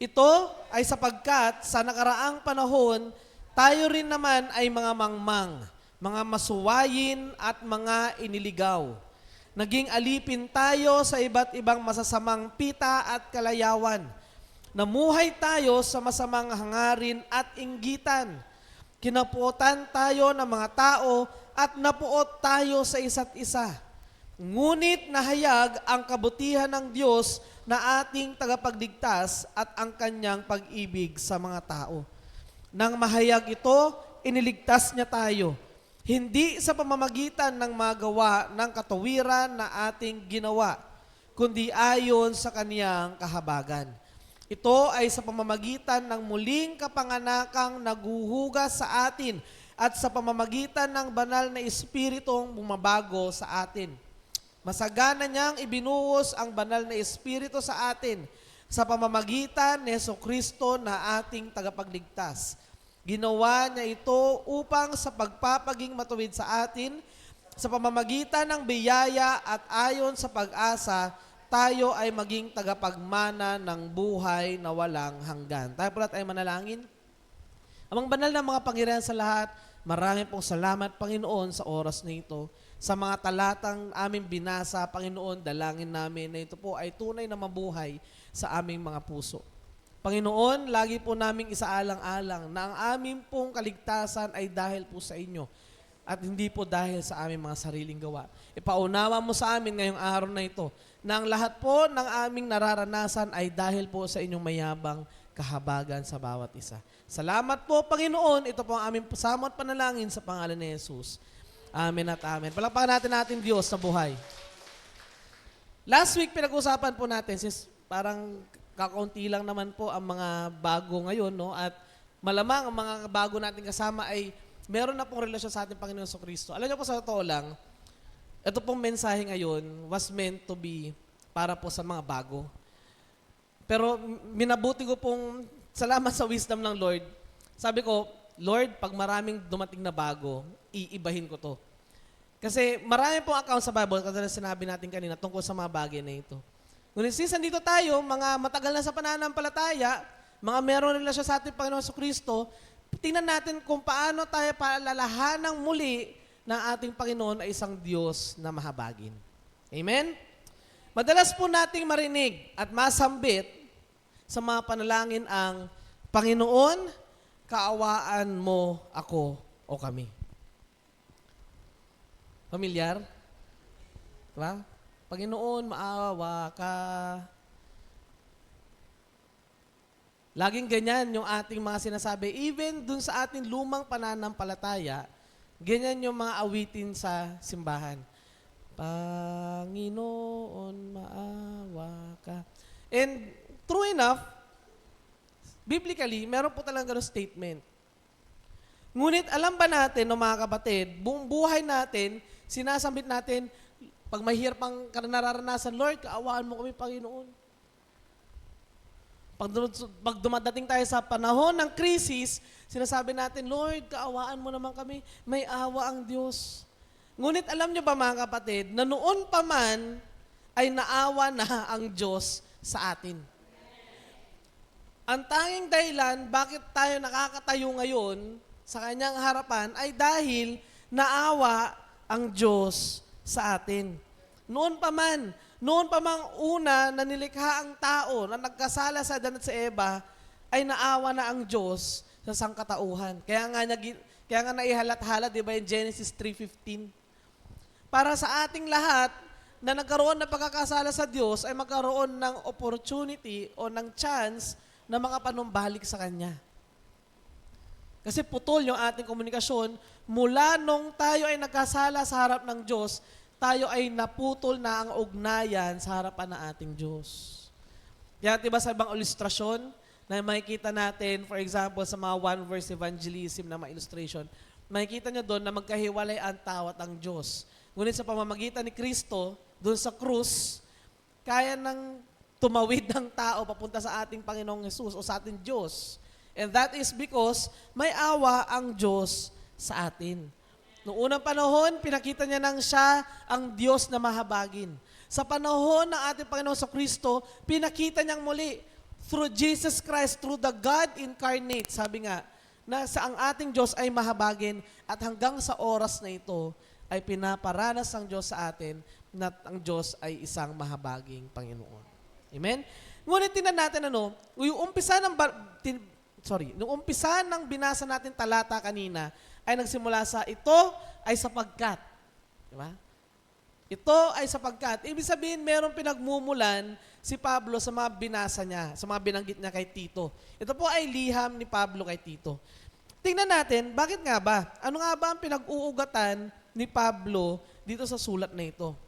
ito ay sapagkat sa nakaraang panahon, tayo rin naman ay mga mangmang, mga masuwayin at mga iniligaw. Naging alipin tayo sa iba't ibang masasamang pita at kalayawan. Namuhay tayo sa masamang hangarin at inggitan. Kinapuotan tayo ng mga tao at napuot tayo sa isa't isa. Ngunit nahayag ang kabutihan ng Diyos na ating tagapagligtas at ang kanyang pag-ibig sa mga tao. Nang mahayag ito, iniligtas niya tayo. Hindi sa pamamagitan ng magawa ng katawiran na ating ginawa, kundi ayon sa kaniyang kahabagan. Ito ay sa pamamagitan ng muling kapanganakang naguhugas sa atin at sa pamamagitan ng banal na Espiritong bumabago sa atin. Masagana niyang ibinuhos ang banal na Espiritu sa atin sa pamamagitan ni Jesucristo na ating tagapagligtas. Ginawa niya ito upang sa pagpapaging matuwid sa atin, sa pamamagitan ng biyaya at ayon sa pag-asa, tayo ay maging tagapagmana ng buhay na walang hanggan. Tayo pala tayo manalangin. Amang banal na mga Panginoon sa lahat, maraming pong salamat, Panginoon, sa oras na ito. Sa mga talatang aming binasa, Panginoon, dalangin namin na ito po ay tunay na mabuhay sa aming mga puso. Panginoon, lagi po naming isaalang-alang na ang aming pong kaligtasan ay dahil po sa inyo at hindi po dahil sa aming mga sariling gawa. Ipaunawa mo sa amin ngayong araw na ito na ang lahat po ng aming nararanasan ay dahil po sa inyong mayabang kahabagan sa bawat isa. Salamat po, Panginoon. Ito po ang aming pasamo at panalangin sa pangalan ni Jesus. Amen at amen. Palakpakan natin Diyos na buhay. Last week, pinag-usapan po natin, since parang kakaunti lang naman po ang mga bago ngayon, no? At malamang ang mga bago natin kasama ay meron na pong relasyon sa ating Panginoon Jesucristo. Alam niyo po, sa totoo lang, ito pong mensahe ngayon was meant to be para po sa mga bago. Pero minabuti ko pong salamat sa wisdom ng Lord. Sabi ko, Lord, pag maraming dumating na bago, iibahin ko to. Kasi marami pong account sa Bible, kasi sinabi natin kanina, tungkol sa mga bagay na ito. Ngunit since nandito tayo, mga matagal na sa pananampalataya, mga meron relasyon sa ating Panginoon Jesucristo, tingnan natin kung paano tayo paalalahanang muli na ating Panginoon ay isang Diyos na mahabagin. Amen? Madalas po nating marinig at masambit sa mga panalangin ang, Panginoon, kaawaan mo ako o kami. Pamilyar? Diba? Panginoon, maawa ka. Laging ganyan yung ating mga sinasabi. Even dun sa ating lumang pananampalataya, ganyan yung mga awitin sa simbahan. Panginoon, maawa ka. And true enough, biblically, meron po talagang ganun statement. Ngunit alam ba natin, no, mga kapatid, buong buhay natin, sinasambit natin, pag mahirap ang nararanasan, Lord, kaawaan mo kami, Panginoon. Pag dumadating tayo sa panahon ng krisis, sinasabi natin, Lord, kaawaan mo naman kami. May awa ang Diyos. Ngunit alam niyo ba, mga kapatid, na noon pa man ay naawa na ang Diyos sa atin. Ang tanging dahilan bakit tayo nakakatayo ngayon sa kanyang harapan ay dahil naawa ang Diyos sa atin. Noon pa mang una na nilikha ang tao na nagkasala sa Adan at sa Eva, ay naawa na ang Diyos sa sangkatauhan. Kaya nga naihalat-halat, di ba, in Genesis 3:15. Para sa ating lahat na nagkaroon ng pagkakasala sa Diyos ay magkaroon ng opportunity o ng chance na makapanumbalik sa Kanya. Kasi putol yung ating komunikasyon mula nung tayo ay nagkasala sa harap ng Diyos, tayo ay naputol na ang ugnayan sa harapan ng ating Diyos. Yan, diba sa ibang ilustrasyon na makikita natin, for example, sa mga one-verse evangelism na mga illustration, makikita nyo doon na magkahiwalay ang tao at ang Diyos. Ngunit sa pamamagitan ni Kristo, doon sa krus, kaya nang tumawid ng tao papunta sa ating Panginoong Jesus o sa ating Diyos. And that is because may awa ang Diyos sa atin. Noong unang panahon, pinakita niya nang siya ang Diyos na mahabagin. Sa panahon ng ating Panginoon sa Kristo, pinakita niyang muli, through Jesus Christ, through the God incarnate, sabi nga, na sa ang ating Diyos ay mahabagin at hanggang sa oras na ito ay pinaparanas ang Diyos sa atin na ang Diyos ay isang mahabaging Panginoon. Amen? Ngunit tingnan natin yung umpisa nung umpisa ng binasa natin talata kanina ay nagsimula sa ito ay sapagkat. Di ba? Ito ay sapagkat. Ibig sabihin, merong pinagmumulan si Pablo sa mga binasa niya, sa mga binanggit niya kay Tito. Ito po ay liham ni Pablo kay Tito. Tingnan natin, bakit nga ba? Ano nga ba ang pinag-uugatan ni Pablo dito sa sulat na ito?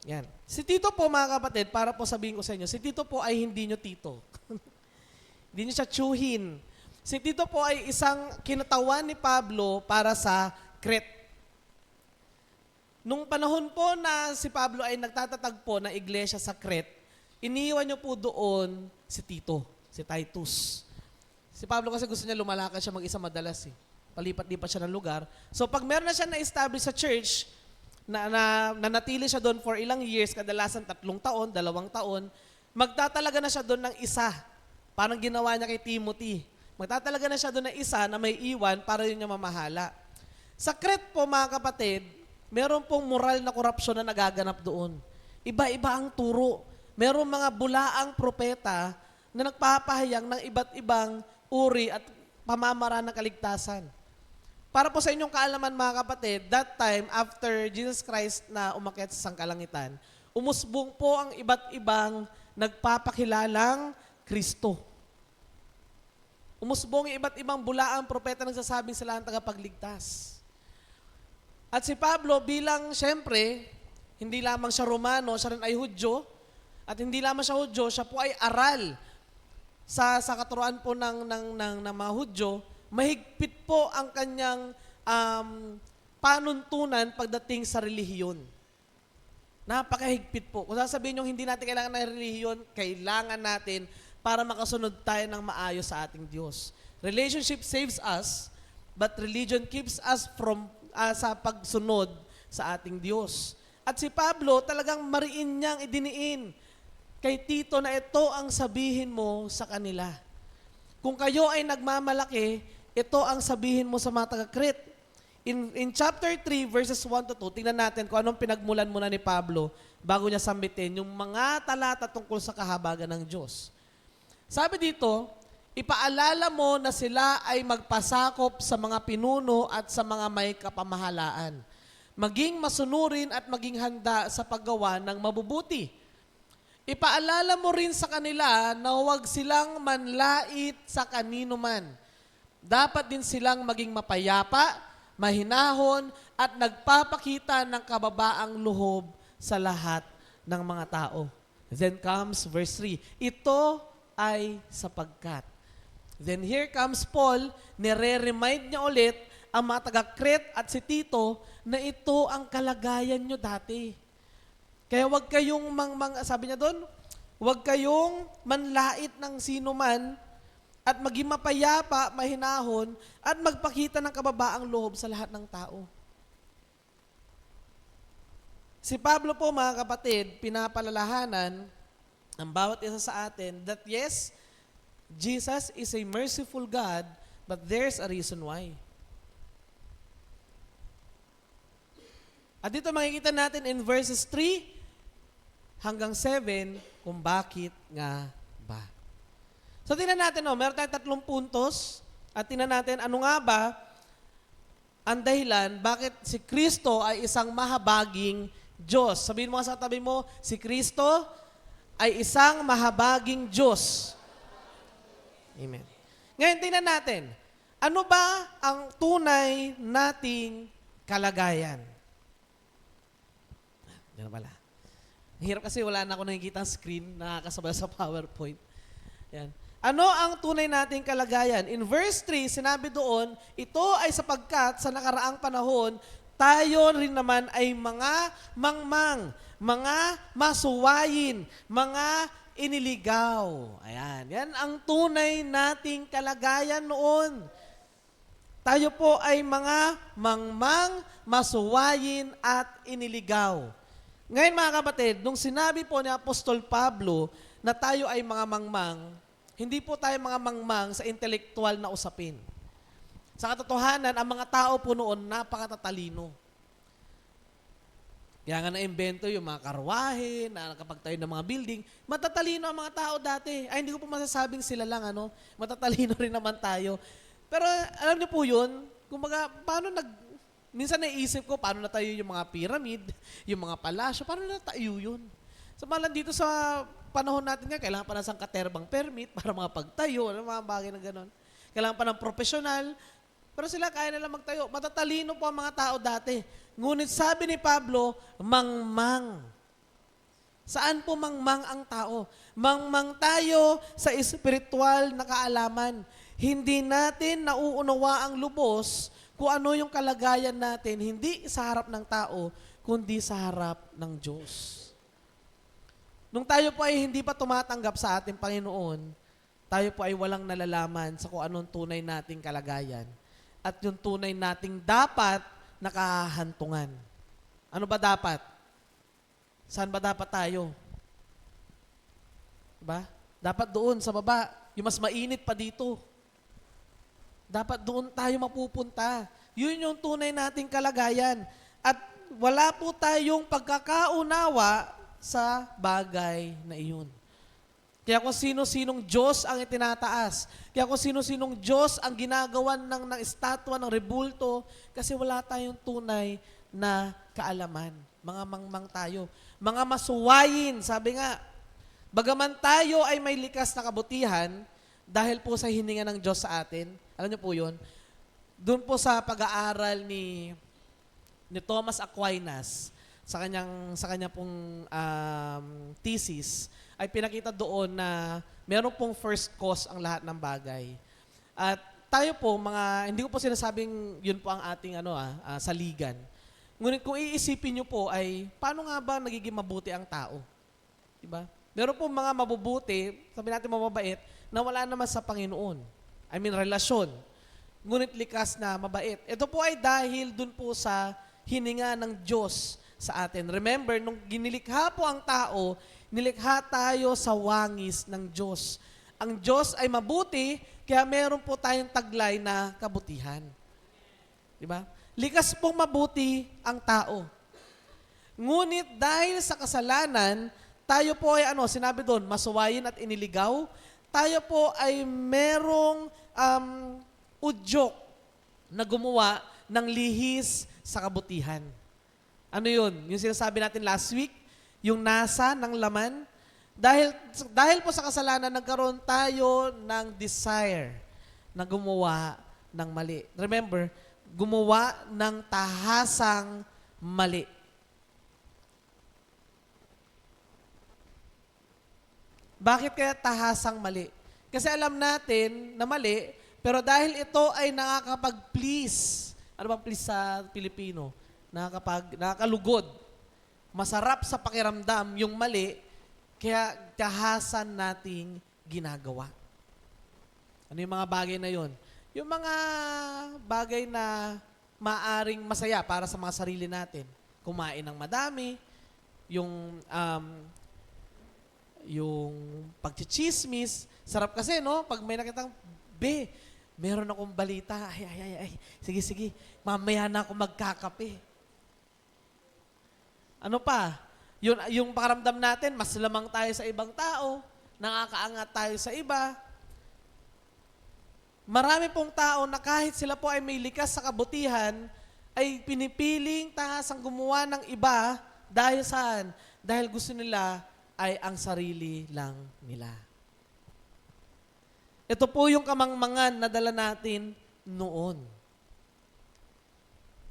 Yan. Si Tito po, mga kapatid, para po sabihin ko sa inyo, si Tito po ay hindi nyo Tito. Hindi nyo siya tsuhin. Si Tito po ay isang kinatawan ni Pablo para sa Crete. Nung panahon po na si Pablo ay nagtatatagpo ng iglesia sa Crete, iniwan niyo po doon si Tito, si Titus. Si Pablo kasi gusto niya lumalakad siya mag-isa madalas eh. Palipat-lipat siya ng lugar. So pag meron na siya na-establish sa church, nanatili siya doon for ilang years, kadalasan 3 taon, 2 taon, magtatalaga na siya doon ng isa. Parang ginawa niya kay Timothy. Magtatalaga na siya doon ng isa na may iwan para yun niya mamahala. Sa Crete po, mga kapatid, meron pong moral na korupsyon na nagaganap doon. Iba-iba ang turo. Meron mga bulaang propeta na nagpapahayag ng iba't ibang uri at pamamaraan ng kaligtasan. Para po sa inyong kaalaman, mga kapatid, that time, after Jesus Christ na umakyat sa sangkalangitan, umusbong po ang iba't ibang nagpapakilalang Kristo. Umusbong ang iba't ibang bulaang propeta nagsasabing sila ang tagapagligtas. At si Pablo bilang, syempre, hindi lamang siya Romano, siya rin ay Hudyo, at hindi lamang siya Hudyo, siya po ay aral sa katuruan po ng mga Hudyo, mahigpit po ang kanyang panuntunan pagdating sa relihiyon. Napakahigpit po. Kung sasabihin nyo, hindi natin kailangan ng relihiyon, kailangan natin para makasunod tayo ng maayos sa ating Diyos. Relationship saves us, but religion keeps us from sa pagsunod sa ating Diyos. At si Pablo talagang mariin niyang idiniin kay Tito na ito ang sabihin mo sa kanila. Kung kayo ay nagmamalaki, ito ang sabihin mo sa mga taga-Crete. In chapter 3, verses 1 to 2, tingnan natin kung anong pinagmulan muna ni Pablo bago niya sambitin yung mga talata tungkol sa kahabagan ng Diyos. Sabi dito, ipaalala mo na sila ay magpasakop sa mga pinuno at sa mga may kapamahalaan. Maging masunurin at maging handa sa paggawa ng mabubuti. Ipaalala mo rin sa kanila na huwag silang manlait sa kanino man. Dapat din silang maging mapayapa, mahinahon, at nagpapakita ng kababaang loob sa lahat ng mga tao. Then comes verse 3. Ito ay sapagkat. Then here comes Paul, nire-remind niya ulit ang mga taga-Crete at si Tito na ito ang kalagayan nyo dati. Kaya wag kayong sabi niya doon, wag kayong manlait ng sino man at maging mapayapa, mahinahon, at magpakita ng kababaang loob sa lahat ng tao. Si Pablo po, mga kapatid, pinapalalahanan ang bawat isa sa atin that yes, Jesus is a merciful God, but there's a reason why. At dito makikita natin in verses 3 hanggang 7 kung bakit nga ba. So tingnan natin, meron tayong 3 puntos at tingnan natin ano nga ba ang dahilan bakit si Kristo ay isang mahabaging Diyos. Sabihin mo sa tabi mo, si Kristo ay isang mahabaging Diyos. Amen. Ngayon, tingnan natin, ano ba ang tunay nating kalagayan? Yan pala. Ang hirap kasi wala na ako nakikita screen na kasabay sa PowerPoint. Yan. Ano ang tunay nating kalagayan? In verse 3, sinabi doon, ito ay sapagkat sa nakaraang panahon, tayo rin naman ay mga mangmang, mga masuwayin, mga iniligaw. Ayan. Yan ang tunay nating kalagayan noon. Tayo po ay mga mangmang, masuwayin at iniligaw. Ngayon mga kapatid, nung sinabi po ni Apostol Pablo na tayo ay mga mangmang, hindi po tayo mga mangmang sa intelektual na usapin. Sa katotohanan, ang mga tao po noon napakatatalino. Kaya nga na-invento yung mga karwahe, na nakapagtayo ng mga building. Matatalino ang mga tao dati. Ay, hindi ko po masasabing sila lang, matatalino rin naman tayo. Pero alam niyo po yun, kumbaga, minsan naisip ko, paano natayo yung mga pyramid, yung mga palasyo, paano natayo yun? Samantalang dito sa panahon natin nga, kailangan pa ng sangkaterbang permit para mga pagtayo, mga bagay na gano'n. Kailangan pa ng profesional. Pero sila kaya nila magtayo. Matatalino po ang mga tao dati. Ngunit sabi ni Pablo, mangmang. Saan po mangmang ang tao? Mangmang tayo sa espiritual na kaalaman. Hindi natin nauunawa ang lubos kung ano yung kalagayan natin, hindi sa harap ng tao, kundi sa harap ng Diyos. Nung tayo po ay hindi pa tumatanggap sa ating Panginoon, tayo po ay walang nalalaman sa kung anong tunay nating kalagayan at yung tunay nating dapat nakahantungan. Ano ba dapat? Saan ba dapat tayo? Diba? Dapat doon sa baba, yung mas mainit pa dito. Dapat doon tayo mapupunta. Yun yung tunay nating kalagayan. At wala po tayong pagkakaunawa sa bagay na iyon. Kaya kung sino-sinong Diyos ang itinataas, kaya kung sino-sinong Diyos ang ginagawan ng estatwa, ng rebulto, kasi wala tayong tunay na kaalaman. Mga mangmang tayo. Mga masuwayin, sabi nga, bagaman tayo ay may likas na kabutihan, dahil po sa hininga ng Diyos sa atin, alam niyo po yun, doon po sa pag-aaral ni Thomas Aquinas, sa kanya pong thesis, ay pinakita doon na meron pong first cause ang lahat ng bagay. At tayo po, hindi ko po sinasabing yun po ang ating saligan. Ngunit kung iisipin nyo po ay, paano nga ba nagiging mabuti ang tao? Diba? Meron po mga mabubuti, sabi natin mababait, na wala naman sa Panginoon. I mean, relasyon. Ngunit likas na mabait. Ito po ay dahil dun po sa hininga ng Diyos sa atin. Remember, nung ginilikha po ang tao, nilikha tayo sa wangis ng Diyos. Ang Diyos ay mabuti, kaya meron po tayong taglay na kabutihan. Diba? Likas pong mabuti ang tao. Ngunit dahil sa kasalanan, tayo po ay sinabi doon, masuwayin at iniligaw, tayo po ay merong udyok na gumawa ng lihis sa kabutihan. Ano yun? Yung sinasabi natin last week, yung nasa ng laman. Dahil po sa kasalanan, nagkaroon tayo ng desire na gumawa ng mali. Remember, gumawa ng tahasang mali. Bakit kaya tahasang mali? Kasi alam natin na mali, pero dahil ito ay nakakapag-please, ano bang please sa Pilipino? Nakakalugod. Masarap sa pakiramdam yung mali, kaya tahasan nating ginagawa. Ano yung mga bagay na yon? Yung mga bagay na maaring masaya para sa mga sarili natin. Kumain ng madami, yung pagchichismis. Sarap kasi, no? Pag may nakitang, meron akong balita. Ay. Sige. Mamaya na ako magkakape. Ano pa? Yung pakaramdam natin, mas lamang tayo sa ibang tao, nakakaangat tayo sa iba. Marami pong tao na kahit sila po ay may likas sa kabutihan, ay pinipiling tahasang gumawa ng iba dahil saan? Dahil gusto nila ay ang sarili lang nila. Ito po yung kamangmangan na dala natin noon.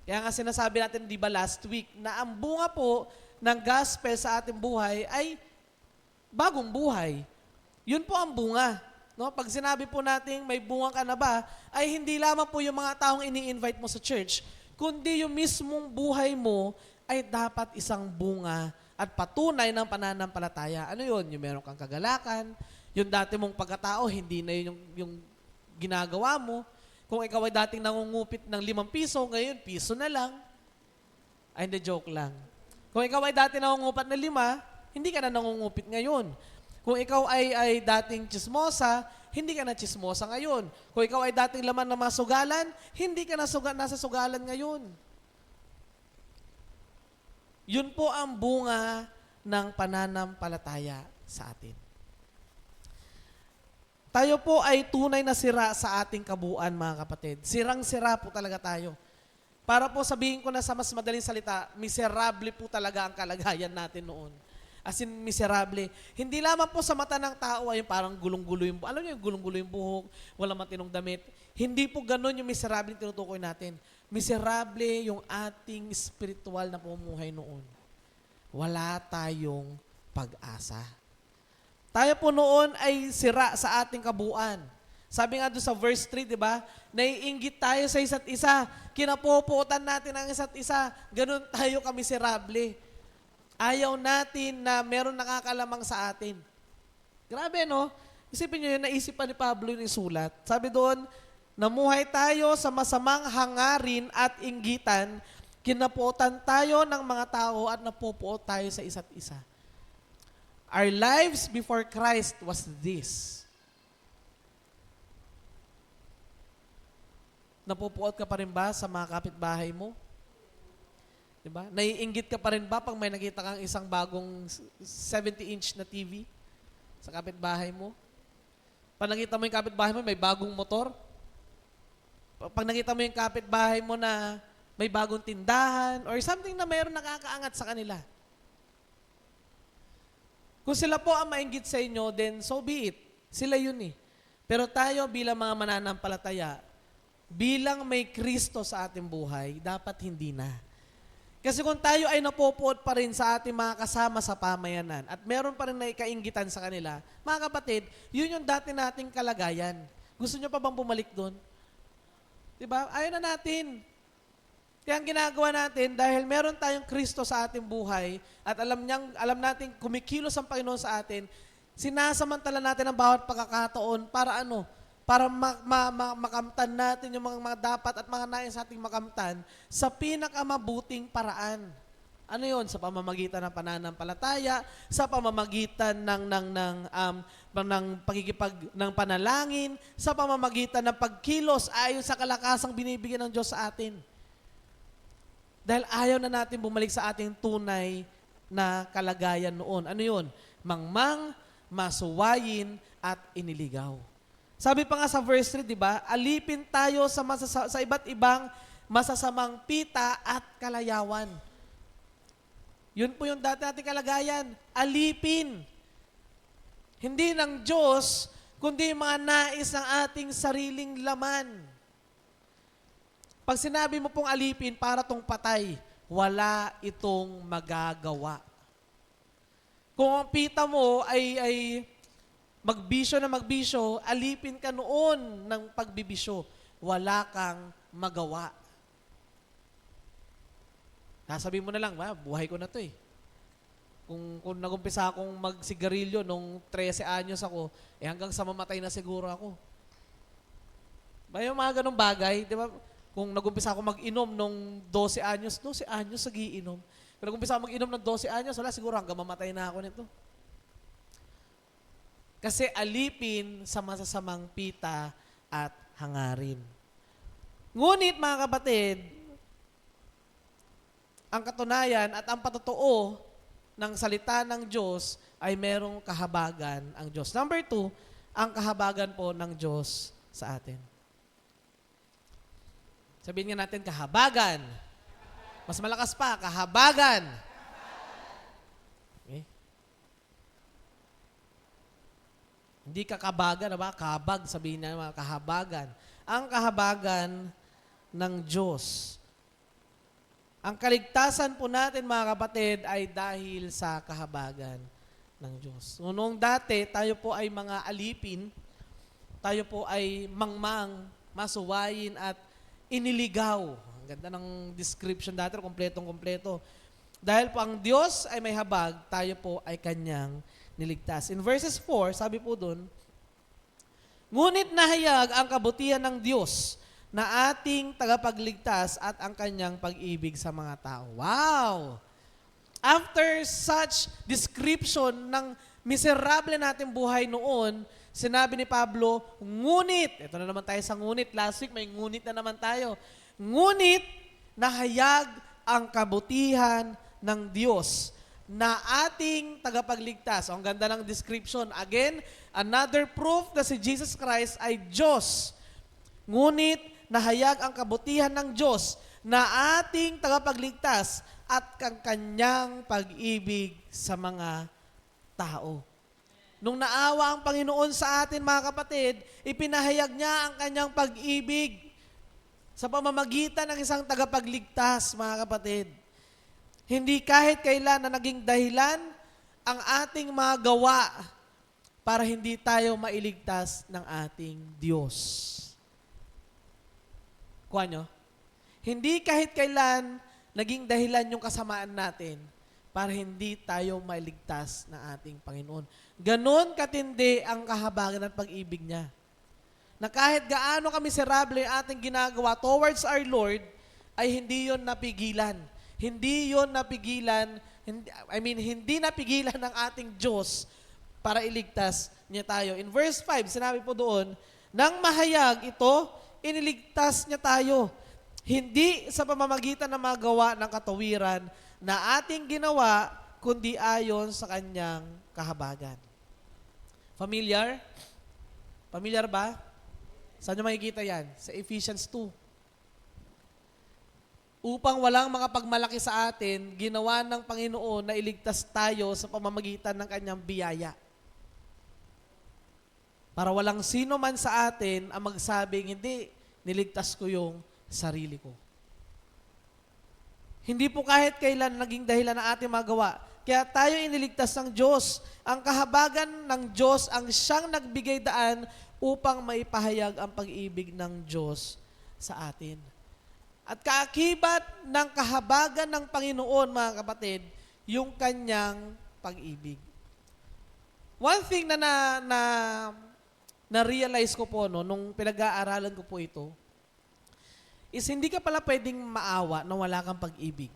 Kaya nga sinasabi natin, di ba last week, na ang bunga po ng gospel sa ating buhay ay bagong buhay. Yun po ang bunga. No? Pag sinabi po natin may bunga ka na ba, ay hindi lamang po yung mga taong ini-invite mo sa church, kundi yung mismong buhay mo ay dapat isang bunga at patunay ng pananampalataya. Ano yun? Yung meron kang kagalakan, yung dati mong pagkatao, hindi na yun yung ginagawa mo. Kung ikaw ay dating nangungupit ng 5 piso, ngayon, piso na lang. Ay, hindi, joke lang. Kung ikaw ay dati nangungupat ng 5, hindi ka na nangungupit ngayon. Kung ikaw ay dating chismosa, hindi ka na chismosa ngayon. Kung ikaw ay dating laman ng mga sugalan, hindi ka na nasa sugalan ngayon. Yun po ang bunga ng pananampalataya sa atin. Tayo po ay tunay na sira sa ating kabuuan, mga kapatid. Sirang-sira po talaga tayo. Para po sabihin ko na sa mas madaling salita, miserable po talaga ang kalagayan natin noon. As in, miserable. Hindi lamang po sa mata ng tao ay parang gulong-gulo yung buhok. Alam niyo yung gulong-gulo yung buhok, walang matinong damit. Hindi po ganun yung miserable yung tinutukoy natin. Miserable yung ating spiritual na pamumuhay noon. Wala tayong pag-asa. Tayo po noon ay sira sa ating kabuuan. Sabi nga doon sa verse 3, di ba? Naiinggit tayo sa isa't isa. Kinapopuotan natin ang isa't isa. Ganun tayo kamiserable. Ayaw natin na meron nakakalamang sa atin. Grabe, no? Isipin nyo yun, naisipan ni Pablo yung isulat. Sabi doon, namuhay tayo sa masamang hangarin at inggitan, kinapuotan tayo ng mga tao at napupuot tayo sa isa't isa. Our lives before Christ was this. Napupuot ka pa rin ba sa mga kapitbahay mo? Diba? Naiinggit ka pa rin ba pag may nakita kang isang bagong 70-inch na TV sa kapitbahay mo? Pag nakita mo yung kapitbahay mo, may bagong motor? Pag nakita mo yung kapitbahay mo na may bagong tindahan or something na mayroon nakakaangat sa kanila. Kung sila po ang mainggit sa inyo, then so be it. Sila yun eh. Pero tayo bilang mga mananampalataya, bilang may Kristo sa ating buhay, dapat hindi na. Kasi kung tayo ay napupuot pa rin sa ating mga kasama sa pamayanan at meron pa rin na ikainggitan sa kanila, mga kapatid, yun yung dati nating kalagayan. Gusto nyo pa bang bumalik doon? Diba? Ayaw na natin. Kaya ang ginagawa natin, dahil meron tayong Kristo sa ating buhay at alam natin kumikilos ang Panginoon sa atin, sinasamantala natin ang bawat pagkakataon para ano? Para makamtan natin yung mga dapat at mga nais ating makamtan sa pinakamabuting paraan. Ano yon? Sa pamamagitan ng pananampalataya, sa pamamagitan ng panalangin, sa pamamagitan ng pagkilos ayon sa kalakasang binibigyan ng Diyos sa atin. Dahil ayaw na natin bumalik sa ating tunay na kalagayan noon. Ano yun? Mangmang, masuwayin, at iniligaw. Sabi pa nga sa verse 3, di ba? Alipin tayo sa iba't ibang masasamang pita at kalayawan. Yun po yung dati nating kalagayan. Alipin. Hindi ng Diyos, kundi mga nais ng ating sariling laman. Pag sinabi mo pong alipin para tong patay, wala itong magagawa. Kung ang pita mo ay magbisyo na magbisyo, alipin ka noon ng pagbibisyo. Wala kang magawa. Nasabi mo na lang, buhay ko na to eh. Kung nagumpisa akong magsigarilyo nung 13 anyos ako, hanggang sa mamatay na siguro ako. Ba yung mga ganong bagay, di ba? Kung nagumpisa ako mag-inom nung 12 anyos nagiinom. Kung nagumpisa ako mag-inom ng 12 anyos, wala, siguro hanggang mamatay na ako nito. Kasi alipin sa masasamang pita at hangarin. Ngunit mga kapatid, ang katunayan at ang patotoo ng salita ng Diyos ay merong kahabagan ang Diyos. Number 2, ang kahabagan po ng Diyos sa atin. Sabihin nga natin, kahabagan. Mas malakas pa, kahabagan. Okay? Hindi kakabagan, ba? Kabag, sabihin niya, mga kahabagan. Ang kahabagan ng Diyos. Ang kaligtasan po natin, mga kapatid, ay dahil sa kahabagan ng Diyos. Noong dati, tayo po ay mga alipin, tayo po ay mangmang, masuwayin at iniligaw. Ang ganda ng description dati, kompletong-kompleto. Dahil po ang Diyos ay may habag, tayo po ay kanyang niligtas. In verses 4, sabi po doon, ngunit nahayag ang kabutihan ng Diyos na ating tagapagligtas at ang kanyang pag-ibig sa mga tao. Wow! After such description ng miserable nating buhay noon, sinabi ni Pablo, ngunit, ito na naman tayo sa ngunit, last week may ngunit na naman tayo, ngunit nahayag ang kabutihan ng Diyos na ating tagapagligtas. Ang ganda ng description. Again, another proof na si Jesus Christ ay Diyos. Ngunit nahayag ang kabutihan ng Diyos na ating tagapagligtas at ang kanyang pag-ibig sa mga tao. Nung naawa ang Panginoon sa atin, mga kapatid, ipinahayag niya ang kanyang pag-ibig sa pamamagitan ng isang tagapagligtas, mga kapatid. Hindi kahit kailan na naging dahilan ang ating mga gawa para hindi tayo mailigtas ng ating Diyos. Kuha nyo? Hindi kahit kailan naging dahilan yung kasamaan natin para hindi tayo mailigtas ng ating Panginoon. Ganon katindi ang kahabagan at pag-ibig niya. Na kahit gaano kamiserable ang ating ginagawa towards our Lord, ay hindi yon napigilan. Hindi yon napigilan, hindi napigilan ng ating Diyos para iligtas niya tayo. In verse 5, sinabi po doon, nang mahayag ito, iniligtas niya tayo. Hindi sa pamamagitan ng mga gawa ng katawiran na ating ginawa, kundi ayon sa kanyang kahabagan. Familiar? Familiar ba? Saan nyo makikita yan? Sa Ephesians 2. Upang walang makapagmalaki sa atin, ginawa ng Panginoon na iligtas tayo sa pamamagitan ng kanyang biyaya. Para walang sino man sa atin ang magsabing, hindi, niligtas ko yung sarili ko. Hindi po kahit kailan naging dahilan ng ating magawa. Kaya tayo iniligtas ng Diyos. Ang kahabagan ng Diyos ang siyang nagbigay daan upang maipahayag ang pag-ibig ng Diyos sa atin. At kaakibat ng kahabagan ng Panginoon, mga kapatid, yung kanyang pag-ibig. One thing na realize ko po nung pinag-aaralan ko po ito, is hindi ka pala pwedeng maawa na wala kang pag-ibig.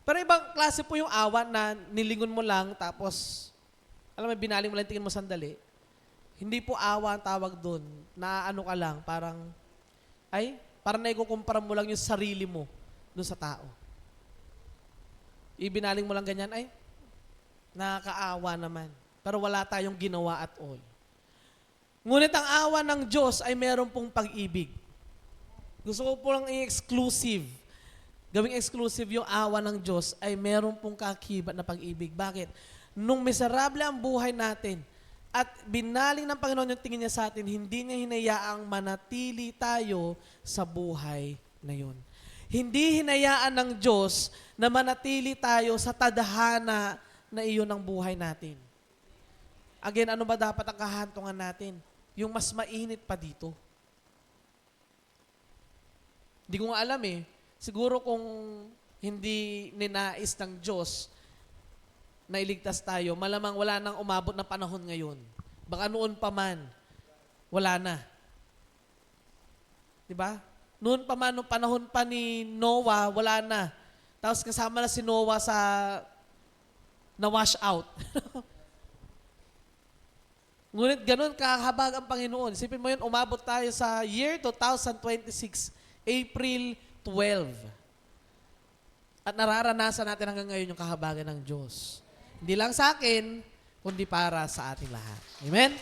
Pero ibang klase po yung awa na nilingon mo lang tapos, alam mo, binaling mo lang, tingin mo sandali. Hindi po awa ang tawag doon, na ano ka lang, parang naikukumpara mo lang yung sarili mo doon sa tao. Ibinaling mo lang ganyan, nakakaawa naman. Pero wala tayong ginawa at all. Ngunit ang awa ng Diyos ay meron pong pag-ibig. Gusto ko po lang i-exclusive. Gawing exclusive yung awa ng Diyos ay meron pong kakibat na pag-ibig. Bakit? Nung miserable ang buhay natin at binaling ng Panginoon yung tingin niya sa atin, hindi niya hinayaang manatili tayo sa buhay na yun. Hindi hinayaan ng Diyos na manatili tayo sa tadhana na iyon ng buhay natin. Again, ano ba dapat ang kahantungan natin? Yung mas mainit pa dito. Hindi ko nga alam Siguro kung hindi ninais ng Diyos na iligtas tayo, malamang wala nang umabot na panahon ngayon. Baka noon pa man, wala na. Diba? Noon pa man, noong panahon pa ni Noah, wala na. Tapos kasama na si Noah sa na-wash out. Ngunit ganun kahabag ang Panginoon. Isipin mo yun, umabot tayo sa year 2026, April 12. At nararanasan natin hanggang ngayon yung kahabagan ng Diyos. Hindi lang sa akin, kundi para sa ating lahat. Amen?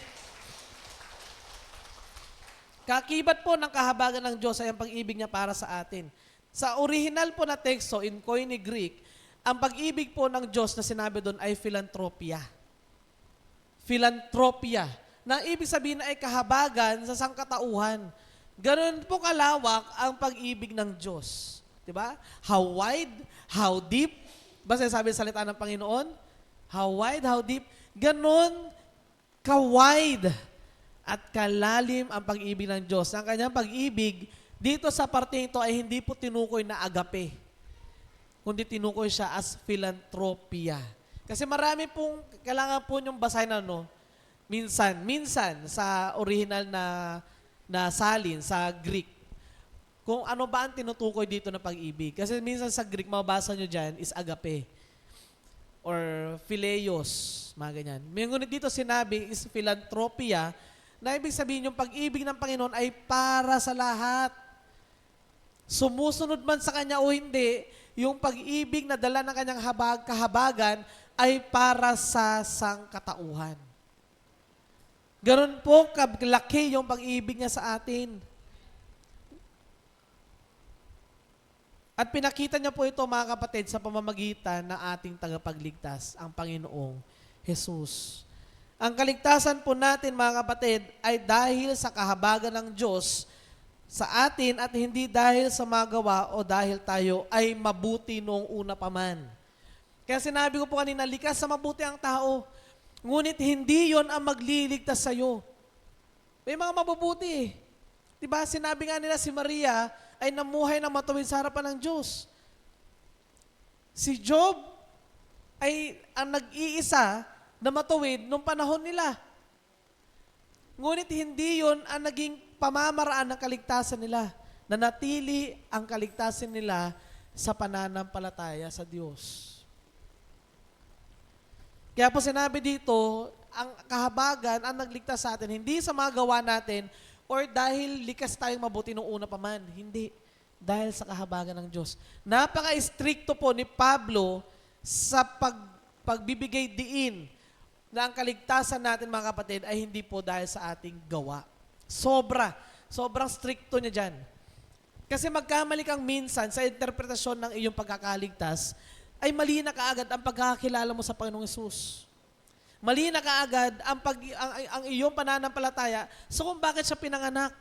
Kakibat po ng kahabagan ng Diyos ay ang pag-ibig niya para sa atin. Sa original po na teksto, in Koine Greek, ang pag-ibig po ng Diyos na sinabi doon ay philanthropia. Philanthropia. Na ibig sabihin na ay kahabagan sa sangkatauhan. Ganun po kalawak ang pag-ibig ng Diyos. Diba? How wide, how deep. Basta sabi sa salita ng Panginoon, how wide, how deep. Ganun ka-wide at kalalim ang pag-ibig ng Diyos. Ang kanyang pag-ibig, dito sa parte ito ay hindi po tinukoy na agape, kundi tinukoy siya as philanthropia. Kasi marami pong, kailangan po niyong basahin minsan sa original na salin, sa Greek, kung ano ba ang tinutukoy dito na pag-ibig. Kasi minsan sa Greek, mabasa nyo dyan is agape or phileos, mga ganyan. Ngunit dito sinabi is philanthropia, na ibig sabihin yung pag-ibig ng Panginoon ay para sa lahat. Sumusunod man sa Kanya o hindi, yung pag-ibig na dala ng Kanyang kahabagan ay para sa sangkatauhan. Ganun po kalaki yung pag-ibig niya sa atin. At pinakita niya po ito, mga kapatid, sa pamamagitan ng ating tagapagligtas, ang Panginoong Jesus. Ang kaligtasan po natin, mga kapatid, ay dahil sa kahabagan ng Diyos sa atin at hindi dahil sa magawa o dahil tayo ay mabuti noong una pa man. Kaya sinabi ko po kanina, likas sa mabuti ang tao, ngunit hindi yon ang magliligtas sa'yo. May mga mabubuti. Diba? Sinabi nga nila si Maria ay namuhay na matuwid sa harapan ng Diyos. Si Job ay ang nag-iisa na matuwid nung panahon nila. Ngunit hindi yon ang naging pamamaraan ng kaligtasan nila. Nanatili ang kaligtasan nila sa pananampalataya sa Diyos. Kaya po sinabi dito, ang kahabagan ang nagligtas sa atin, hindi sa mga gawa natin or dahil likas tayong mabuti nung una pa man. Hindi. Dahil sa kahabagan ng Diyos. Napaka-stricto po ni Pablo sa pagbibigay diin na ang kaligtasan natin, mga kapatid, ay hindi po dahil sa ating gawa. Sobrang stricto niya dyan. Kasi magkamali kang minsan sa interpretasyon ng iyong pagkakaligtas, ay mali na kaagad ang pagkakakilala mo sa Panginoong Hesus. Mali na kaagad ang iyong pananampalataya so kung bakit siya pinanganak.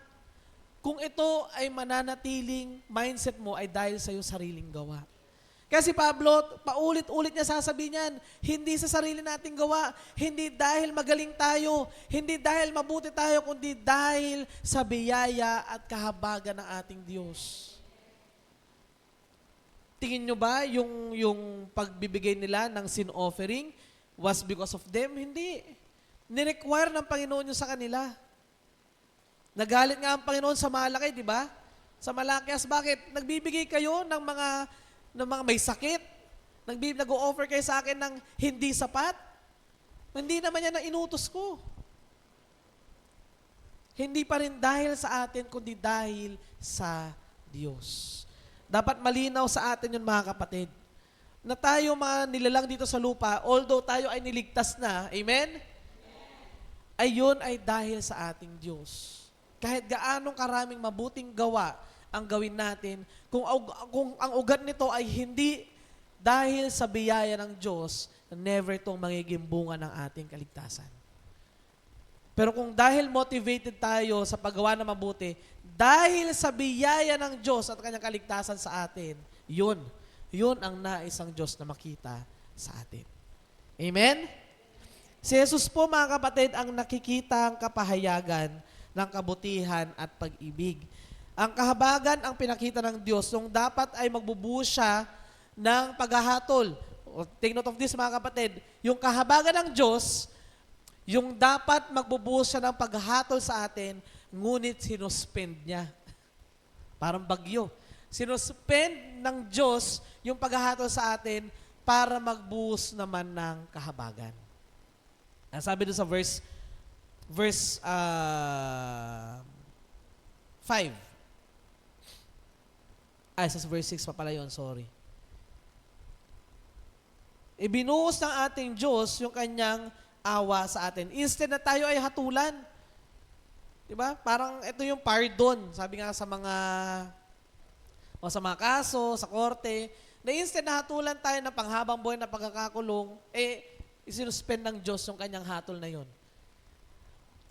Kung ito ay mananatiling mindset mo ay dahil sa iyong sariling gawa. Kasi Pablo, paulit-ulit niya sasabihin yan, hindi sa sarili nating gawa, hindi dahil magaling tayo, hindi dahil mabuti tayo, kundi dahil sa biyaya at kahabagan ng ating Diyos. Tingin nyo ba yung pagbibigay nila ng sin offering was because of them? Hindi. Nirequire ng Panginoon yun sa kanila. Nagalit nga ang Panginoon sa Malaki, di ba? Sa Malakias, bakit? Nagbibigay kayo ng mga may sakit. Nag-o-offer kayo sa akin ng hindi sapat. Hindi naman yan ang inutos ko. Hindi pa rin dahil sa atin, kundi dahil sa Diyos. Dapat malinaw sa atin yun, mga kapatid, na tayo mga nilalang dito sa lupa, although tayo ay niligtas na, amen? Ay yun ay dahil sa ating Diyos. Kahit gaanong karaming mabuting gawa ang gawin natin, kung ang ugat nito ay hindi dahil sa biyaya ng Diyos, never itong magiging bunga ng ating kaligtasan. Pero kung dahil motivated tayo sa paggawa ng mabuti, dahil sa biyaya ng Diyos at kanyang kaligtasan sa atin, yun ang nais ng Diyos na makita sa atin. Amen? Si Jesus po, mga kapatid, ang nakikita ang kapahayagan ng kabutihan at pag-ibig. Ang kahabagan ang pinakita ng Diyos nung dapat ay magbubuhos siya ng paghahatol. Take note of this, mga kapatid. Yung kahabagan ng Diyos, yung dapat magbubuhos siya ng paghahatol sa atin, ngunit sinuspend niya. Parang bagyo. Sinuspend ng Diyos yung paghahatol sa atin para magbuhos naman ng kahabagan. Sabi doon sa verse 5. Sa verse 6 pa pala yun, sorry. Ibinuhos ng ating Diyos yung kanyang awa sa atin. Instead na tayo ay hatulan. Diba? Parang ito yung pardon. Sabi nga sa mga kaso, sa korte, na instead na hatulan tayo ng panghabang buhay na pagkakakulong, isinuspend ng Diyos yung kanyang hatol na yun.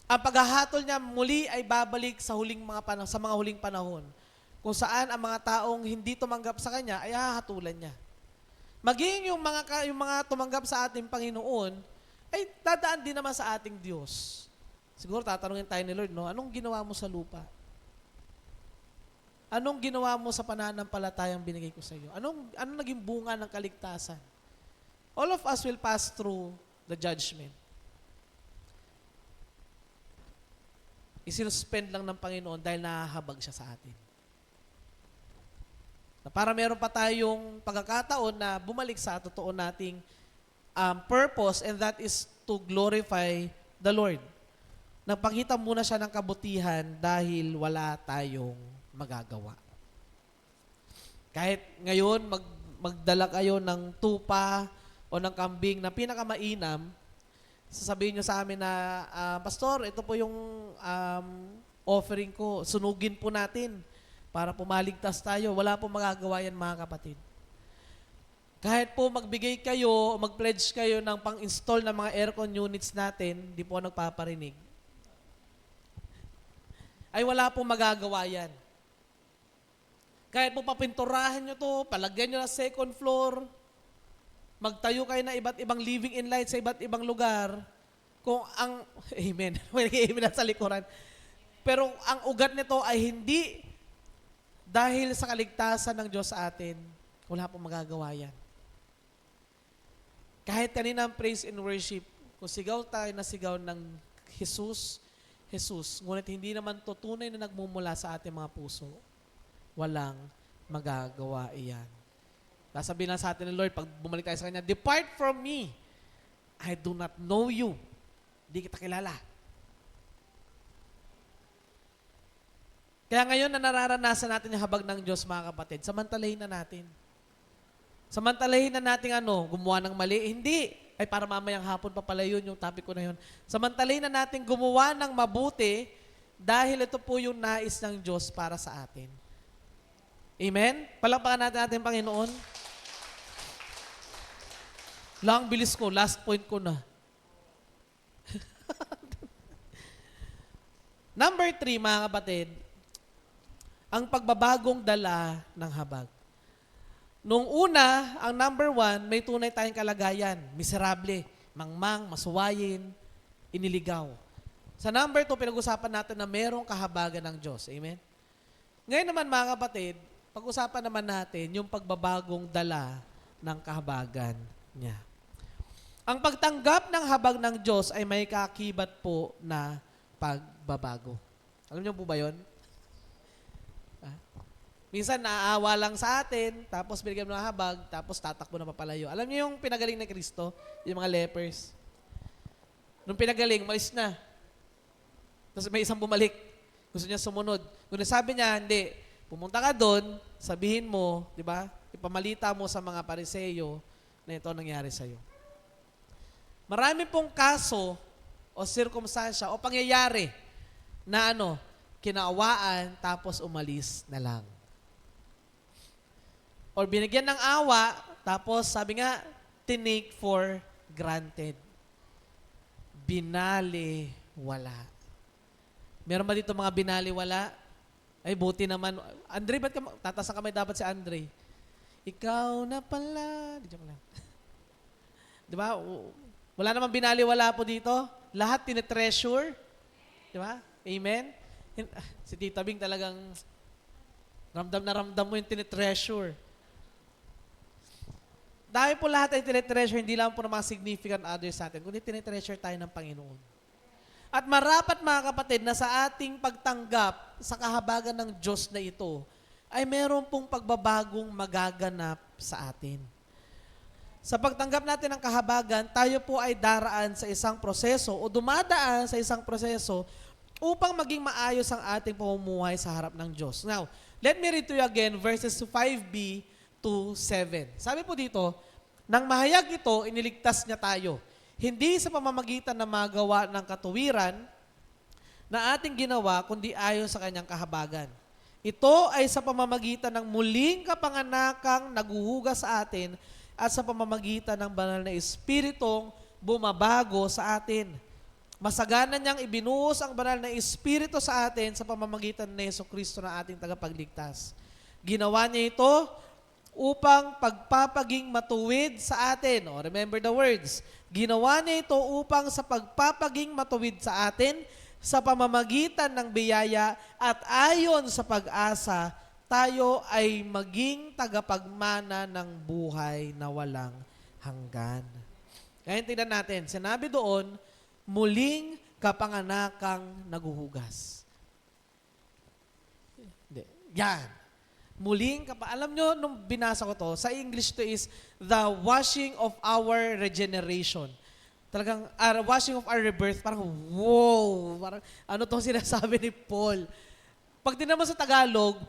Ang paghahatol niya muli ay babalik sa sa mga huling panahon, kung saan ang mga taong hindi tumanggap sa kanya ay hahatulan niya. Maging yung mga tumanggap sa ating Panginoon ay dadaan din naman sa ating Diyos. Siguro tatanungin tayo ni Lord, no? Anong ginawa mo sa lupa? Anong ginawa mo sa pananampalatayang binigay ko sa iyo? Anong naging bunga ng kaligtasan? All of us will pass through the judgment. Isinuspend lang ng Panginoon dahil nahahabag siya sa atin. Na para meron pa tayong pagkakataon na bumalik sa totoo nating purpose, and that is to glorify the Lord. Nagpakita muna siya ng kabutihan dahil wala tayong magagawa. Kahit ngayon magdala kayo ng tupa o ng kambing na pinakamainam, sasabihin nyo sa amin na, Pastor, ito po yung offering ko. Sunugin po natin para pumaligtas tayo. Wala po magagawa yan, mga kapatid. Kahit po magbigay kayo, mag-pledge kayo ng pang-install ng mga aircon units natin, di po nagpaparinig. Ay wala po magagawa yan. Kahit po papinturahan nyo to, palagyan nyo na second floor, magtayo kayo na iba't ibang living in light sa iba't ibang lugar, kung ang, amen, may amen sa likuran, pero ang ugat nito ay hindi dahil sa kaligtasan ng Diyos sa atin, wala pong magagawa yan. Kahit kanina ang praise and worship, kung sigaw tayo na sigaw ng Jesus, ngunit hindi naman to tunay na nagmumula sa ating mga puso, walang magagawa iyan. Sasabihin lang sa atin ng Lord, pag bumalik tayo sa Kanya, depart from me. I do not know you. Di kita kilala. Kaya ngayon na nararanasan natin yung habag ng Diyos, mga kapatid, samantalahin na natin. Samantalahin na natin gumawa ng mali. Hindi. Ay para mamayang hapon pa pala yun, yung topic ko na yun. Samantalahin na natin gumawa ng mabuti dahil ito po yung nais ng Diyos para sa atin. Amen? Palakpakan natin ating Panginoon. Lang bilis ko, last point ko na. Number 3, mga kapatid, ang pagbabagong dala ng habag. Nung una, ang number 1, may tunay tayong kalagayan, miserable, mangmang, masuwayin, iniligaw. Sa number 2, pinag-usapan natin na merong kahabagan ng Diyos. Amen? Ngayon naman, mga kapatid, pag-usapan naman natin yung pagbabagong dala ng kahabagan niya. Ang pagtanggap ng habag ng Diyos ay may kakibat po na pagbabago. Alam niyo po ba yun? Minsan naaawa lang sa atin, tapos binigyan mo ng habag, tapos tatakbo na papalayo. Alam niyo yung pinagaling ni Kristo, yung mga lepers. Nung pinagaling, malis na. Tapos may isang bumalik. Gusto niya sumunod. Kung sabi niya, hindi, pumunta ka doon, sabihin mo, di ba? Ipamalita mo sa mga pariseyo na ito nangyari sa'yo. Marami pong kaso o sirkumstansya o pangyayari na kinaawaan tapos umalis na lang. Or binigyan ng awa, tapos sabi nga, tinake for granted. Binaliwala. Meron ba dito mga binaliwala? Ay, buti naman. Andre, ba't ka tataas ang kamay dapat si Andre? Ikaw na pala. Di lang. Di ba? Wala namang binaliwala po dito. Lahat tinetreasure. Di ba? Amen? Si Tita Bing talagang ramdam na ramdam mo yung tinetreasure. Dahil po lahat ay tinetreasure, hindi lang po ng mga significant others sa atin, kundi tinetreasure tayo ng Panginoon. At marapat, mga kapatid, na sa ating pagtanggap sa kahabagan ng Diyos na ito, ay meron pong pagbabagong magaganap sa atin. Sa pagtanggap natin ng kahabagan, tayo po ay daraan sa isang proseso o dumadaan sa isang proseso upang maging maayos ang ating pamumuhay sa harap ng Diyos. Now, let me read to you again verses 5b to 7. Sabi po dito, nang mahayag ito, iniligtas niya tayo. Hindi sa pamamagitan na magawa ng katuwiran na ating ginawa, kundi ayon sa kanyang kahabagan. Ito ay sa pamamagitan ng muling kapanganakang naguhugas sa atin at sa pamamagitan ng banal na Espiritong bumabago sa atin. Masagana niyang ibinuhos ang banal na Espiritu sa atin sa pamamagitan ni Jesucristo na ating tagapagligtas. Ginawa niya ito upang pagpapaging matuwid sa atin. O, remember the words. Ginawa niya ito upang sa pagpapaging matuwid sa atin sa pamamagitan ng biyaya at ayon sa pag-asa, tayo ay maging tagapagmana ng buhay na walang hanggan. Ngayon tingnan natin, sinabi doon, muling kapanganakang naguhugas. Hindi. Yan. Muling alam nyo, nung binasa ko to, sa English to is the washing of our regeneration. Talagang, washing of our rebirth, parang, wow! Parang, ano tong sinasabi ni Paul? Pag tinama sa Tagalog,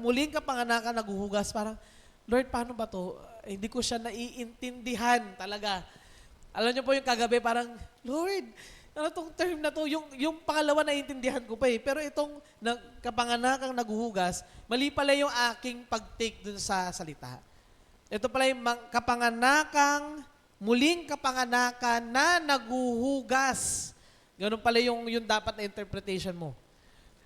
muling kapanganakan naguhugas, parang, Lord, paano ba to? Hindi ko siya naiintindihan talaga. Alam niyo po yung kagabi, parang, Lord, ano tong term na to? Yung pangalawa naiintindihan ko pa eh. Pero itong kapanganakang naguhugas, mali pala yung aking pag-take dun sa salita. Ito pala yung muling kapanganakan na naguhugas. Ganun pala yung dapat na interpretation mo.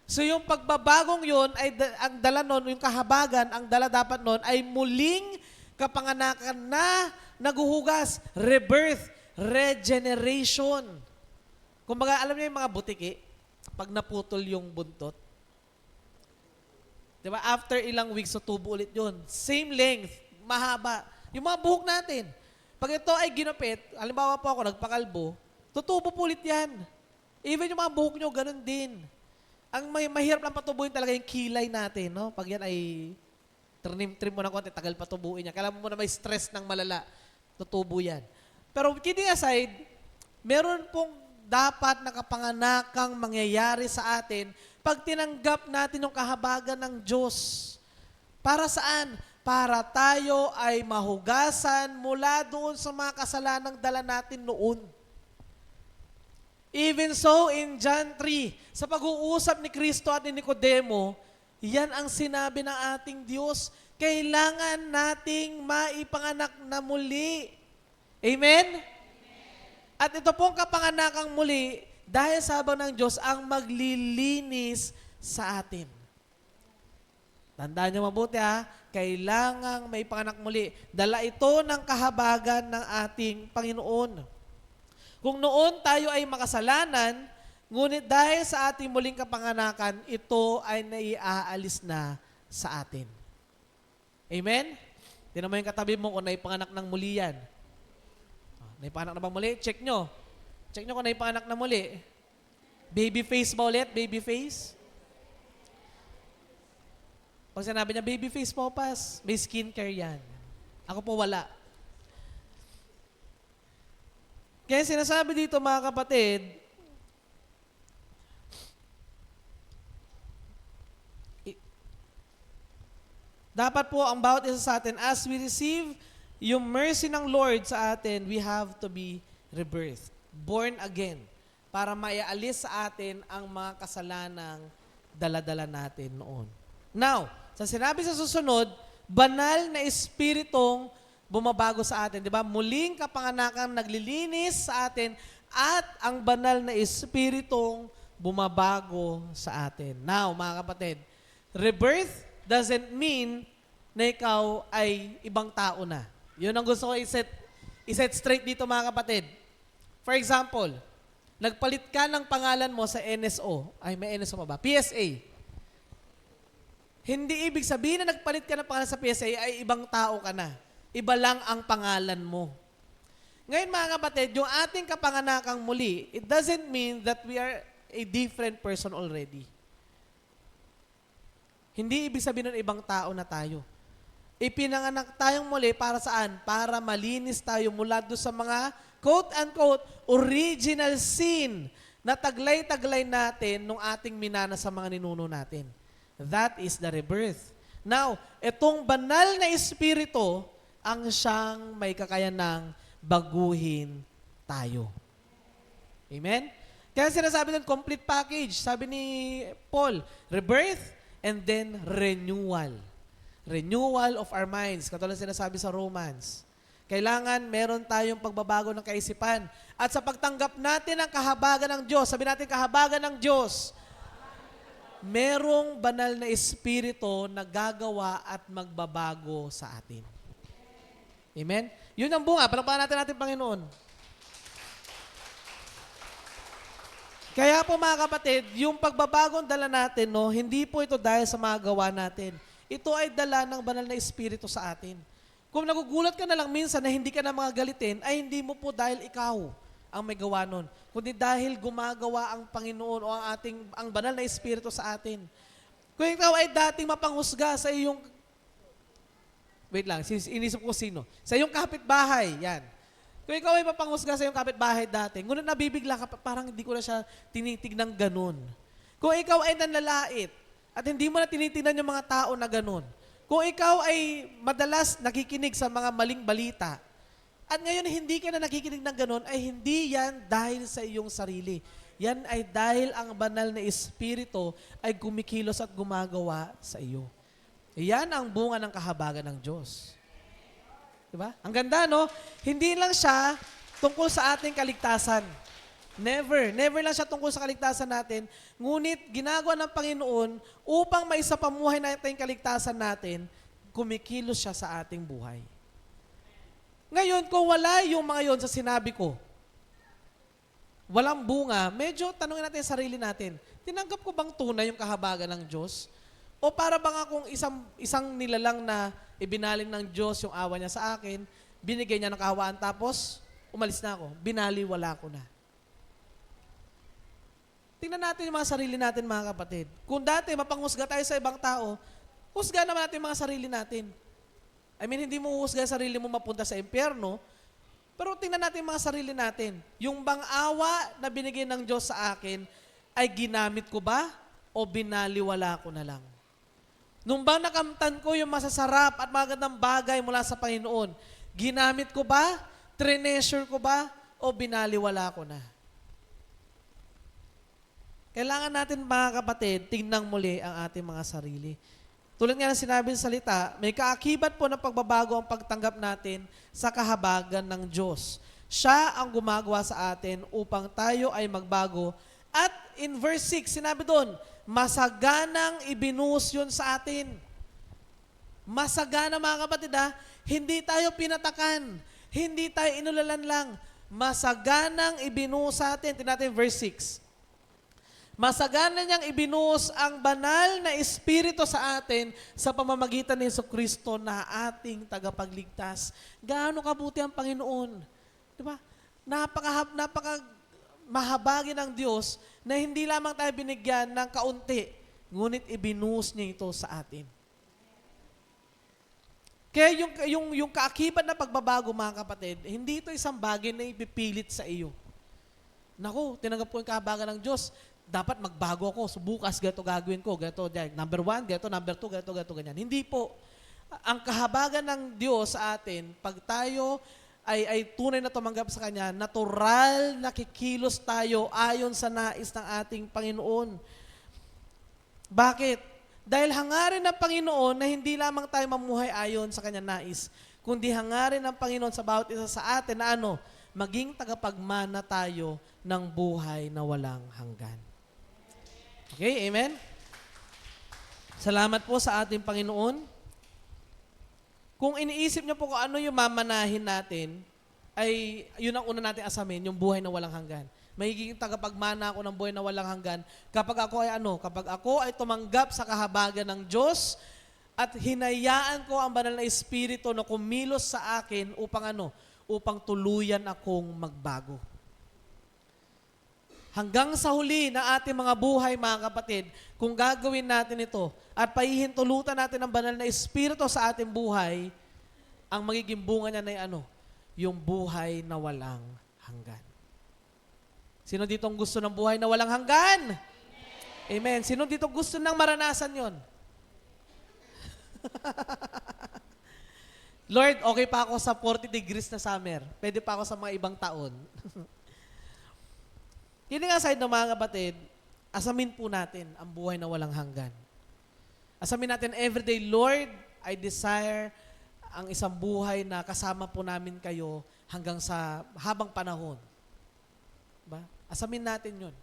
So yung pagbabagong yun, ay ang dala nun, yung kahabagan, ang dala dapat nun ay muling kapanganakan na naguhugas. Rebirth. Regeneration. Kumbaga, alam niyo yung mga butiki, pag naputol yung buntot, di ba, after ilang weeks, tutubo ulit yun. Same length, mahaba. Yung mga buhok natin, pag ito ay ginupit, halimbawa po ako, nagpakalbo, tutubo po ulit yan. Even yung mga buhok nyo, ganun din. Ang mahirap lang patubuin talaga yung kilay natin, no? Pag yan ay trim mo ng konti, tagal patubuin yan. Kailangan mo na may stress ng malala, tutubo yan. Pero kidding aside, meron pong dapat nakapanganakang mangyayari sa atin pag tinanggap natin yung kahabagan ng Diyos. Para saan? Para tayo ay mahugasan mula doon sa mga kasalanang dala natin noon. Even so, in John 3, sa pag-uusap ni Kristo at ni Nicodemo, yan ang sinabi ng ating Diyos. Kailangan nating maipanganak na muli. Amen? At ito pong kapanganakang muli, dahil sa habang ng Diyos, ang maglilinis sa atin. Tandaan niyo mabuti ha, kailangang may panganak muli. Dala ito ng kahabagan ng ating Panginoon. Kung noon tayo ay makasalanan, ngunit dahil sa ating muling kapanganakan, ito ay naiaalis na sa atin. Amen? Tinan mo yung katabi mo kung naipanganak ng muli yan. Naipanganak na ba muli? Check nyo. Check nyo kung naipanganak na muli. Baby face ba ulit? Baby face? Pag sinabi niya, baby face po, pas, may skincare yan. Ako po wala. Kaya sinasabi dito mga kapatid, dapat po ang bawat isa sa atin, as we receive yung mercy ng Lord sa atin, we have to be rebirthed, born again, para maialis sa atin ang mga kasalanang dala-dala natin noon. Now, sa sinabi sa susunod, banal na espiritong bumabago sa atin. Di ba? Muling kapanganakan naglilinis sa atin at ang banal na espiritong bumabago sa atin. Now, mga kapatid, rebirth doesn't mean na ikaw ay ibang tao na. Yun ang gusto ko iset straight dito mga kapatid. For example, nagpalit ka ng pangalan mo sa NSO. Ay, may NSO pa ba? PSA. Hindi ibig sabihin na nagpalit ka ng pangalan sa PSA ay ibang tao ka na. Iba lang ang pangalan mo. Ngayon mga kapatid, yung ating kapanganakang muli, it doesn't mean that we are a different person already. Hindi ibig sabihin ng ibang tao na tayo. Ipinanganak tayong muli para saan? Para malinis tayo mula doon sa mga quote-unquote original sin na taglay-taglay natin nung ating minana sa mga ninuno natin. That is the rebirth. Now, itong banal na espiritu ang siyang may kakayanang baguhin tayo. Amen? Kaya sinasabi ng complete package. Sabi ni Paul, rebirth and then renewal. Renewal of our minds. Katulad sinasabi sa Romans. Kailangan meron tayong pagbabago ng kaisipan. At sa pagtanggap natin ang kahabagan ng Diyos, sabi natin kahabagan ng Diyos, merong banal na espiritu na gagawa at magbabago sa atin. Amen? Yun ang bunga. Palakpakan natin Panginoon. Kaya po mga kapatid, yung pagbabagong dala natin, no, hindi po ito dahil sa mga gawa natin. Ito ay dala ng banal na espiritu sa atin. Kung nagugulat ka na lang minsan na hindi ka na mga galitin, ay hindi mo po dahil ikaw ang may gawa nun. Kundi dahil gumagawa ang Panginoon o ang banal na espiritu sa atin. Kung ikaw ay dating mapanghusga sa iyong, wait lang, inisip ko sino. Sa iyong kapitbahay, yan. Kung ikaw ay mapanghusga sa iyong kapitbahay dati, ngunit nabibigla ka, parang hindi ko na siya tinitignan ganun. Kung ikaw ay nanlalait at hindi mo na tinitignan yung mga tao na ganun, kung ikaw ay madalas nakikinig sa mga maling balita, at ngayon hindi ka na nakikinig ng ganun, ay hindi yan dahil sa iyong sarili. Yan ay dahil ang banal na espiritu ay kumikilos at gumagawa sa iyo. Yan ang bunga ng kahabagan ng Diyos. Diba? Ang ganda, no? Hindi lang siya tungkol sa ating kaligtasan. Never lang siya tungkol sa kaligtasan natin. Ngunit ginagawa ng Panginoon upang maisapamuhay natin yung kaligtasan natin, kumikilos siya sa ating buhay. Ngayon, kung wala yung mga yon sa sinabi ko, walang bunga, medyo tanungin natin sa sarili natin, tinanggap ko bang tunay yung kahabagan ng Diyos? O para bang akong isang nilalang na ibinaling ng Diyos yung awa niya sa akin, binigay niya ng kahawaan, tapos umalis na ako, binaliwala ko na. Tingnan natin yung mga sarili natin, mga kapatid. Kung dati mapanghusga tayo sa ibang tao, husga naman natin yung mga sarili natin. I mean, hindi mo husga yung sarili mo mapunta sa impyerno, pero tingnan natin yung mga sarili natin. Yung bang awa na binigay ng Diyos sa akin, ay ginamit ko ba o binaliwala ko na lang? Nung bang nakamtan ko yung masasarap at magandang bagay mula sa Panginoon, ginamit ko ba, treasure ko ba, o binaliwala ko na? Kailangan natin, mga kapatid, tingnan muli ang ating mga sarili. Tulad nga ng sinabi sa salita, may kaakibat po ng pagbabago ang pagtanggap natin sa kahabagan ng Diyos. Siya ang gumagawa sa atin upang tayo ay magbago. At in verse 6, sinabi doon, masaganang ibinuhos yun sa atin. Masagana, mga kapatid, hindi tayo pinatakan. Hindi tayo inulalan lang. Masaganang ibinuhos sa atin. Tingnan natin verse 6. Masagana niyang ibinuhos ang banal na espiritu sa atin sa pamamagitan ni Jesucristo na ating tagapagligtas. Gaano kabuti ang Panginoon? Diba? Napaka mahabagin ng Diyos na hindi lamang tayo binigyan ng kaunti, ngunit ibinuhos niya ito sa atin. Kaya yung kaakibat na pagbabago, mga kapatid, hindi ito isang bagay na ipipilit sa iyo. Naku, tinanggap ko yung kahabagan ng Diyos, dapat magbago ako. So bukas, ganito gagawin ko. Ganito, number 1, ganito, number 2, ganito, ganyan. Hindi po. Ang kahabagan ng Diyos sa atin, pag tayo ay tunay na tumanggap sa Kanya, natural na kikilos tayo ayon sa nais ng ating Panginoon. Bakit? Dahil hangarin ng Panginoon na hindi lamang tayo mamuhay ayon sa Kanya nais, kundi hangarin ng Panginoon sa bawat isa sa atin na maging tagapagmana tayo ng buhay na walang hanggan. Okay, amen? Salamat po sa ating Panginoon. Kung iniisip niyo po kung ano yung mamanahin natin, ay yun ang una natin asamin, yung buhay na walang hanggan. Magiging tagapagmana ako ng buhay na walang hanggan kapag ako ay tumanggap sa kahabagan ng Diyos at hinayaan ko ang banal na espiritu na kumilos sa akin upang tuluyan akong magbago. Hanggang sa huli ng ating mga buhay, mga kapatid, kung gagawin natin ito at pahihintulutan natin ang banal na espiritu sa ating buhay, ang magiging bunga niya na yung buhay na walang hanggan. Sino dito ang gusto ng buhay na walang hanggan? Amen. Sino dito gusto ng maranasan yon? Lord, okay pa ako sa 40 degrees na summer. Pwede pa ako sa mga ibang taon. Yun nga side ng mga kapatid, asamin po natin ang buhay na walang hanggan. Asamin natin everyday, Lord, I desire ang isang buhay na kasama po namin kayo hanggang sa habang panahon. Ba? Asamin natin yun.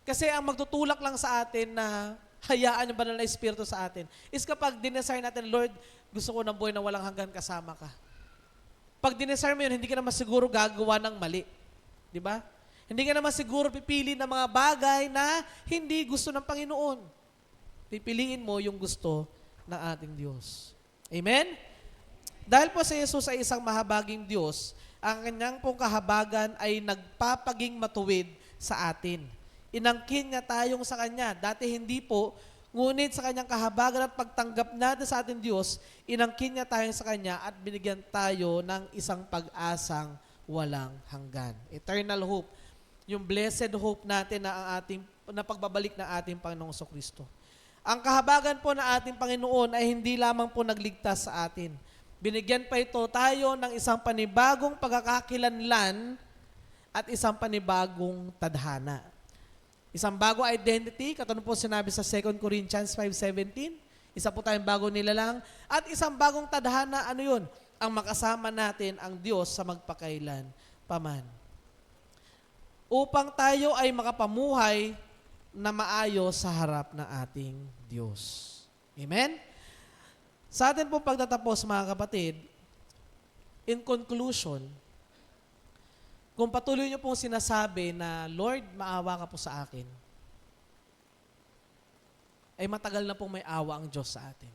Kasi ang magtutulak lang sa atin na hayaan yung banal na Espiritu sa atin is kapag dinesire natin, Lord, gusto ko ng buhay na walang hanggan kasama ka. Pag dinesire mo yun, hindi ka naman siguro gagawa ng mali. Di ba? Hindi ka naman siguro pipili ng mga bagay na hindi gusto ng Panginoon. Pipiliin mo yung gusto ng ating Diyos. Amen? Dahil po si Jesus ay isang mahabaging Diyos, ang kanyang pong kahabagan ay nagpapaging matuwid sa atin. Inangkin niya tayong sa Kanya. Dati hindi po, ngunit sa Kanyang kahabagan at pagtanggap natin sa ating Diyos, inangkin niya tayong sa Kanya at binigyan tayo ng isang pag-asang walang hanggan. Eternal hope. Yung blessed hope natin na pagbabalik ng ating Panginoong Kristo. Ang kahabagan po ng ating Panginoon ay hindi lamang po nagligtas sa atin. Binigyan pa ito tayo ng isang panibagong pagkakakilanlan at isang panibagong tadhana. Isang bagong identity, katulad po sinabi sa 2 Corinthians 5:17. Isa po tayong bagong nilalang. At isang bagong tadhana, ano yun? Ang makasama natin ang Diyos sa magpakailan paman. Upang tayo ay makapamuhay na maayos sa harap ng ating Diyos. Amen? Sa atin po pagtatapos, mga kapatid, in conclusion, kung patuloy niyo pong sinasabi na, Lord, maawa ka po sa akin, ay matagal na pong may awa ang Diyos sa atin.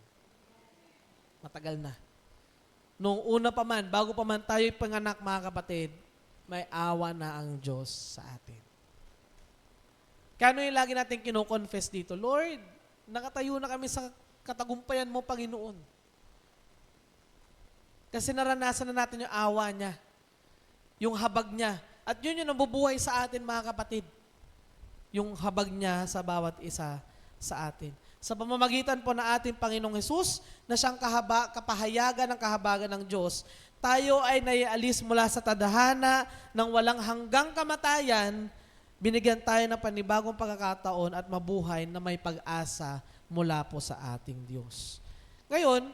Matagal na. Noong una pa man, bago pa man tayo panganak, mga kapatid, may awa na ang Diyos sa atin. Kaya ano yung lagi natin kino-confess dito? Lord, nakatayo na kami sa katagumpayan mo, Panginoon. Kasi naranasan na natin yung awa niya. Yung habag niya. At yun yung nabubuhay sa atin, mga kapatid. Yung habag niya sa bawat isa sa atin. Sa pamamagitan po na ating Panginoong Hesus, na siyang kapahayagan ng kahabagan ng Diyos, tayo ay naialis mula sa tadhana ng walang hanggang kamatayan, binigyan tayo ng panibagong pagkakataon at mabuhay na may pag-asa mula po sa ating Diyos. Ngayon,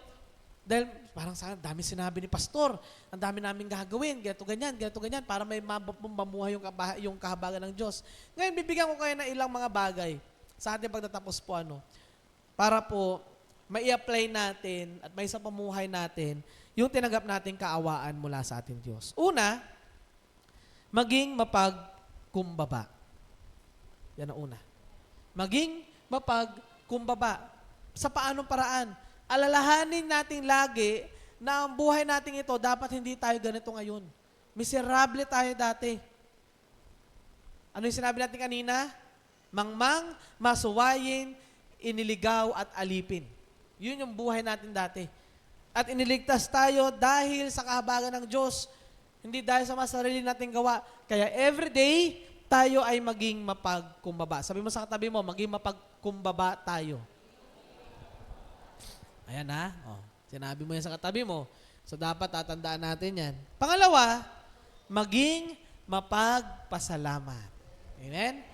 dahil parang sa dami sinabi ni Pastor, ang dami namin gagawin, ganito ganyan, para may mamuhay yung kahabagan ng Diyos. Ngayon, bibigyan ko kayo ng ilang mga bagay sa ating pagtatapos po, para po mai-apply natin at may sa pamuhay natin yung tinanggap nating kaawaan mula sa ating Diyos. Una, maging mapagkumbaba. Yan ang una. Maging mapagkumbaba. Sa paanong paraan? Alalahanin natin lagi na ang buhay natin ito, dapat hindi tayo ganito ngayon. Miserable tayo dati. Ano yung sinabi natin kanina? Mangmang, masuwayin, iniligaw at alipin. Yun yung buhay natin dati. At iniligtas tayo dahil sa kahabagan ng Diyos, hindi dahil sa masarili nating gawa. Kaya everyday, tayo ay maging mapagkumbaba. Sabi mo sa katabi mo, maging mapagkumbaba tayo. Ayan ha. Sinabi mo yan sa katabi mo. So dapat tatandaan natin yan. Pangalawa, maging mapagpasalamat. Amen?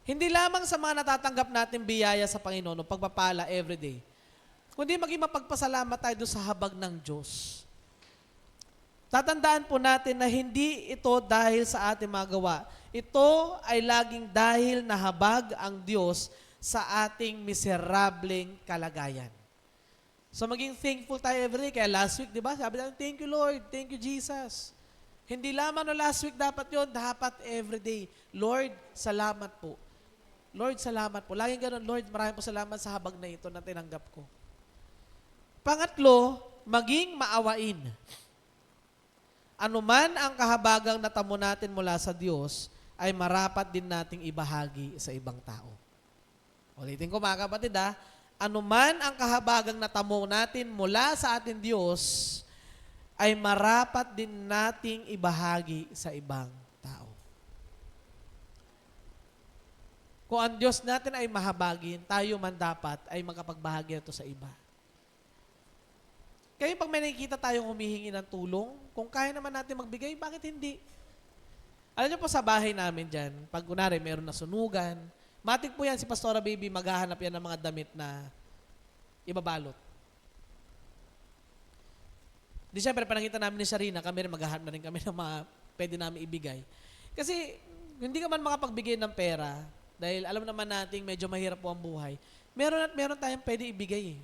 Hindi lamang sa mga natatanggap natin biyaya sa Panginoon o pagpapala everyday, kundi maging mapagpasalamat tayo doon sa habag ng Diyos. Tatandaan po natin na hindi ito dahil sa ating mga gawa. Ito ay laging dahil nahabag ang Diyos sa ating miserableng kalagayan. So maging thankful tayo everyday. Kaya last week, di ba? Sabi natin, thank you Lord, thank you Jesus. Hindi lamang no last week dapat yon, dapat everyday. Lord, salamat po. Lord, salamat po. Laging ganun, Lord, maraming po salamat sa habag na ito na tinanggap ko. Pangatlo, maging maawain. Ano man ang kahabagang natamo natin mula sa Diyos, ay marapat din nating ibahagi sa ibang tao. Ulitin ko mga kapatid ano man ang kahabagang natamo natin mula sa ating Diyos, ay marapat din nating ibahagi sa ibang tao. Kung ang Diyos natin ay mahabagin, tayo man dapat ay makapagbahagi ito sa iba. Kaya pag may nakikita tayong humihingi ng tulong, kung kaya naman natin magbigay, bakit hindi? Alam niyo po sa bahay namin dyan, pag kunwari meron na sunugan, matik po yan si Pastora Baby, maghahanap yan ng mga damit na ibabalot. Di syempre, panakita namin ni Sharina, kami rin maghahanap na rin kami ng mga pwede namin ibigay. Kasi hindi ka man makapagbigay ng pera, dahil alam naman nating medyo mahirap po ang buhay, meron at meron tayong pwede ibigay eh.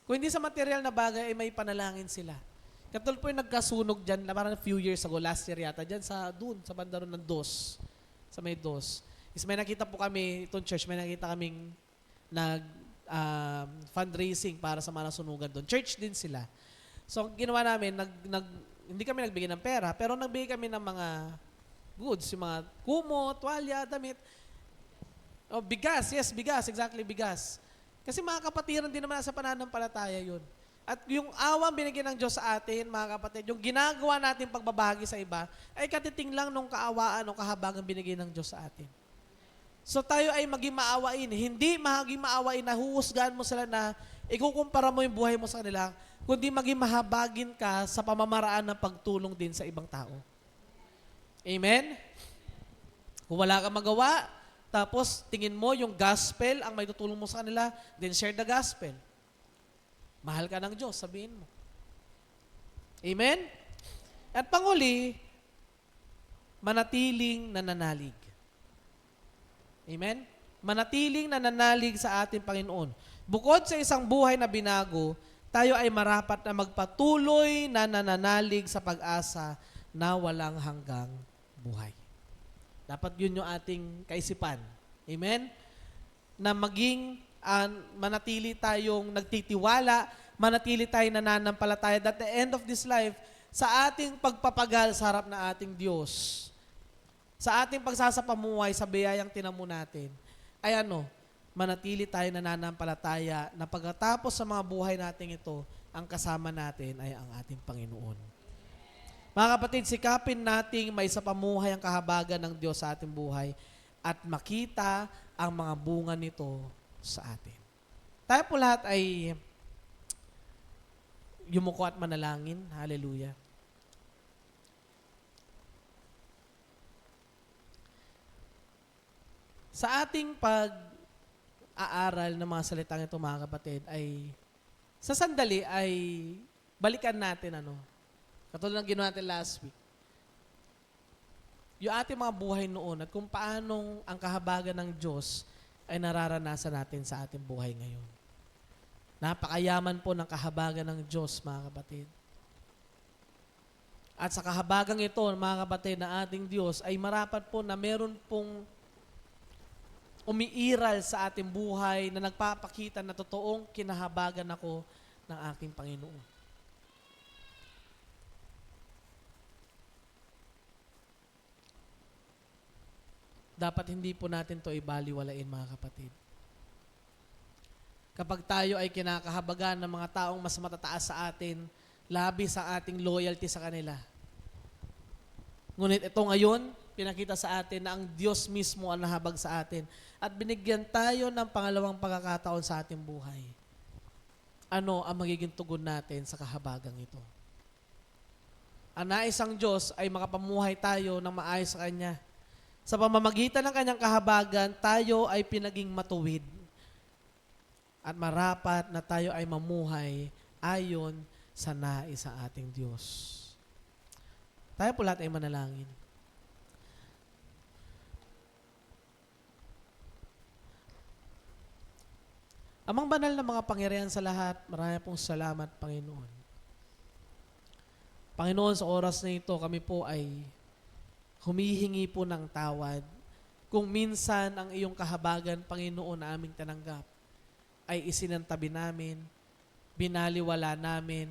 Kung hindi sa material na bagay, ay may panalangin sila. Katulad po yung nagkasunog dyan, na parang few years ago, last year yata, dyan sa banda ron ng Dos, sa may Dos. Is may nakita po kami, itong church, may nakita kaming fundraising para sa mga nasunugan doon. Church din sila. So, ginawa namin, hindi kami nagbigay ng pera, pero nagbigay kami ng mga goods, yung mga kumo, tuwalya, damit. Oh, bigas, yes, bigas, exactly, bigas. Kasi mga kapatiran din naman sa pananampalataya yun. At yung awang binigyan ng Diyos sa atin, mga kapatid, yung ginagawa natin pagbabahagi sa iba, ay katiting lang nung kaawaan o kahabagan binigay ng Diyos sa atin. So tayo ay maging maawain. Hindi maging maawain na huhusgahan mo sila na ikukumpara mo yung buhay mo sa kanila, kundi maging mahabagin ka sa pamamaraan ng pagtulong din sa ibang tao. Amen? Kung wala kang magawa, tapos tingin mo yung gospel ang may tutulong mo sa kanila, then share the gospel. Mahal ka ng Diyos, sabihin mo. Amen? At panguli, manatiling nananalig. Amen? Manatiling nananalig sa ating Panginoon. Bukod sa isang buhay na binago, tayo ay marapat na magpatuloy na nananalig sa pag-asa na walang hanggang buhay. Dapat yun yung ating kaisipan. Amen? Na maging manatili tayong nagtitiwala, manatili tayong nananampalataya that the end of this life, sa ating pagpapagal sa harap na ating Diyos, sa ating pagsasapamuhay sa biyayang tinamo natin, ay manatili tayo nananampalataya na pagkatapos sa mga buhay natin ito, ang kasama natin ay ang ating Panginoon. Mga kapatid, sikapin nating may sa pamuhay ang kahabagan ng Diyos sa ating buhay at makita ang mga bunga nito sa atin. Tayo po lahat ay yumuko at manalangin. Hallelujah. Sa ating pag-aaral ng mga salitang ito, mga kapatid, ay sa sandali ay balikan natin katulad ng ginawa natin last week. Yung ating mga buhay noon at kung paanong ang kahabagan ng Diyos ay nararanasan natin sa ating buhay ngayon. Napakayaman po ng kahabagan ng Diyos, mga kapatid. At sa kahabagang ito, mga kapatid, na ating Diyos ay marapat po na meron pong umiiral sa ating buhay na nagpapakita na totoong kinahabagan ako ng aking Panginoon. Dapat hindi po natin to ibaliwalain, mga kapatid. Kapag tayo ay kinakahabagan ng mga taong mas matataas sa atin, labi sa ating loyalty sa kanila. Ngunit ito ngayon, pinakita sa atin na ang Diyos mismo ang nahabag sa atin at binigyan tayo ng pangalawang pagkakataon sa ating buhay. Ano ang magiging tugon natin sa kahabagang ito? Ang naisang Diyos ay makapamuhay tayo ng maayos sa Kanya. Sa pamamagitan ng Kanyang kahabagan, tayo ay pinaging matuwid. At marapat na tayo ay mamuhay ayon sa nais sa ating Diyos. Tayo po lahat ay manalangin. Amang banal na mga pangyarihan sa lahat, marami pong salamat, Panginoon. Panginoon, sa oras na ito, kami po ay humihingi po ng tawad. Kung minsan ang iyong kahabagan, Panginoon, na aming tinanggap, ay isinantabi namin, binaliwala namin,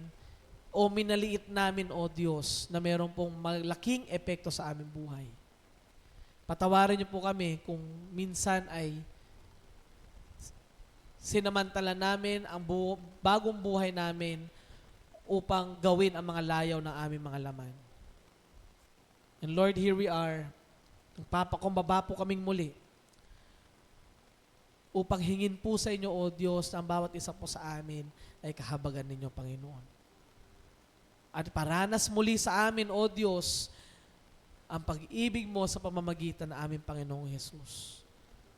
o minaliit namin, O Diyos, na meron pong malaking epekto sa aming buhay. Patawarin niyo po kami kung minsan ay sinamantala namin ang bagong buhay namin upang gawin ang mga layaw ng aming mga laman. And Lord, here we are. Nagpapakumbaba po kaming muli upang hingin po sa inyo, O Diyos, na ang bawat isa po sa amin ay kahabagan ninyo, Panginoon. At paranas muli sa amin, O Diyos, ang pag-ibig mo sa pamamagitan ng aming Panginoong Jesus.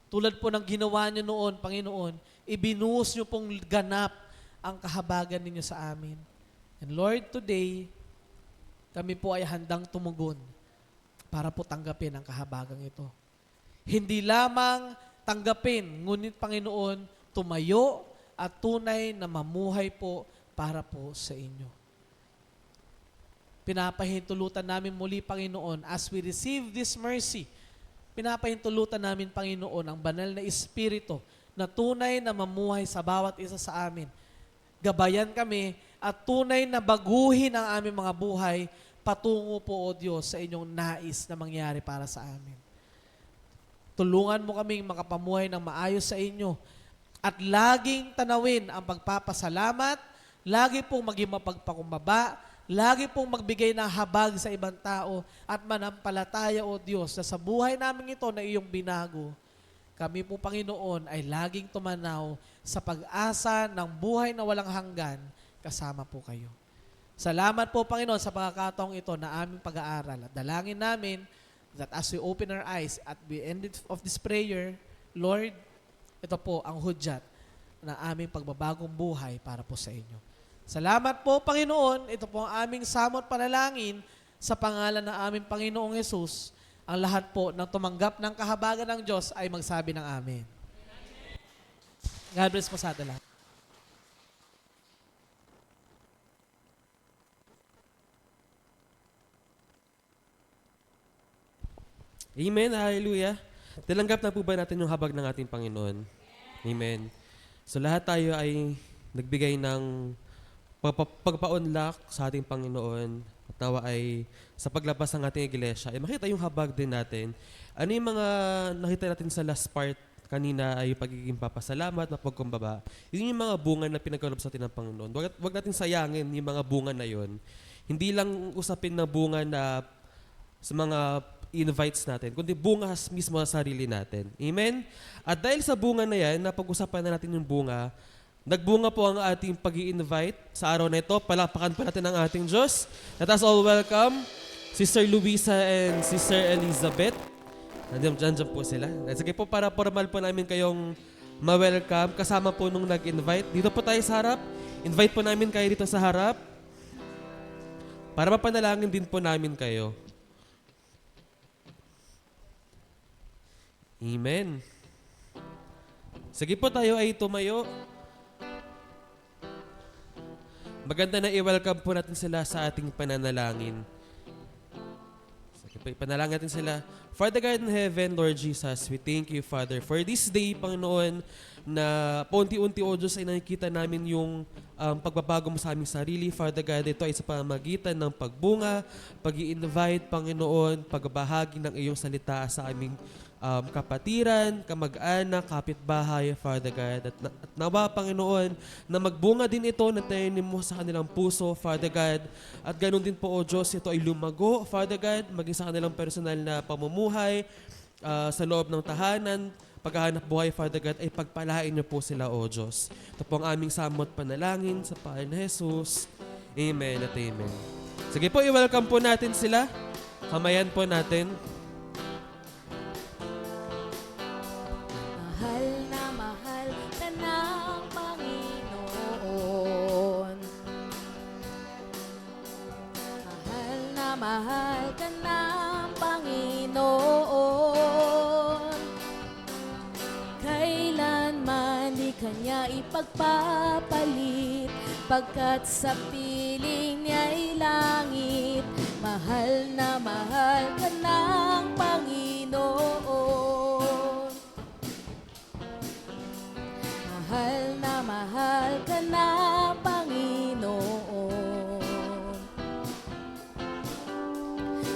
Tulad po ng ginawa niyo noon, Panginoon, ibinuhos niyo pong ganap ang kahabagan ninyo sa amin. And Lord, today, kami po ay handang tumugon para po tanggapin ang kahabagang ito. Hindi lamang tanggapin, ngunit Panginoon, tumayo at tunay na mamuhay po para po sa inyo. Pinapahintulutan namin muli, Panginoon, as we receive this mercy, pinapahintulutan namin, Panginoon, ang banal na Espiritu na tunay na mamuhay sa bawat isa sa amin. Gabayan kami at tunay na baguhin ang aming mga buhay patungo po, O Diyos, sa inyong nais na mangyari para sa amin. Tulungan mo kaming makapamuhay ng maayos sa inyo at laging tanawin ang pagpapasalamat, lagi pong maging mapagpakumbaba, lagi pong magbigay ng habag sa ibang tao at manampalataya, O Diyos, na sa buhay namin ito na iyong binago, kami po, Panginoon, ay laging tumanaw sa pag-asa ng buhay na walang hanggan, kasama po kayo. Salamat po, Panginoon, sa pagkakataong ito na aming pag-aaral. At dalangin namin that as we open our eyes at the end of this prayer, Lord, ito po ang hudyat na aming pagbabagong buhay para po sa inyo. Salamat po, Panginoon. Ito po ang aming samot panalangin sa pangalan ng aming Panginoong Yesus. Ang lahat po ng tumanggap ng kahabagan ng Diyos ay magsabi ng Amen. God bless po sa atin lahat. Amen, hallelujah. Tilanggap na po ba natin yung habag ng ating Panginoon? Amen. So lahat tayo ay nagbigay ng pagpa-unlock sa ating Panginoon at nawa ay sa paglabas ng ating iglesia, ay makita yung habag din natin. Ano yung mga nakita natin sa last part kanina ay pagiging papasalamat, mapagkumbaba. Yun yung mga bunga na pinagkaloob sa atin ng Panginoon. Wag natin sayangin yung mga bunga na yon. Hindi lang usapin ng bunga na sa mga invites natin, kundi bunga mismo sa sarili natin. Amen? At dahil sa bunga na yan, napag-usapan na natin yung bunga, nagbunga po ang ating pag-i-invite sa araw na ito. Palapakan pa natin ang ating Diyos. Let us all welcome Sister Luisa and Sister Elizabeth. Nandiyan po sila. Sige po, para formal po namin kayong ma-welcome. Kasama po nung nag-invite. Dito po tayo sa harap. Invite po namin kayo dito sa harap. Para mapanalangin din po namin kayo. Amen. Sige po, tayo ay tumayo. Maganda na i-welcome po natin sila sa ating pananalangin. Sige po, ipanalangin natin sila. Father God in heaven, Lord Jesus, we thank you, Father, for this day, Panginoon, na paunti-unti, O Diyos, ay nakikita namin yung pagbabago mo sa aming sarili. Father God, ito ay sa pamamagitan ng pagbunga, pag-i-invite, Panginoon, pagbahagi ng iyong salita sa aming kapatiran, kamag-anak, kapitbahay, Father God. At nawa, Panginoon, na magbunga din ito na tayonin mo sa kanilang puso, Father God. At ganun din po, O Diyos, ito ay lumago, Father God, maging sa kanilang personal na pamumuhay, sa loob ng tahanan, paghahanap buhay, Father God, ay pagpalain niyo po sila, O Diyos. Ito po ang aming samot panalangin sa pangalan ni Jesus. Amen at amen. Sige po, i-welcome po natin sila. Kamayan po natin. Mahal na mahal ka ng Panginoon. Mahal na mahal ka ng Panginoon. Kailanman di kanya ipagpapalit, pagkat sa piling niya'y langit. Mahal na mahal ka ng Panginoon. Mahal na mahal ka ng Panginoon.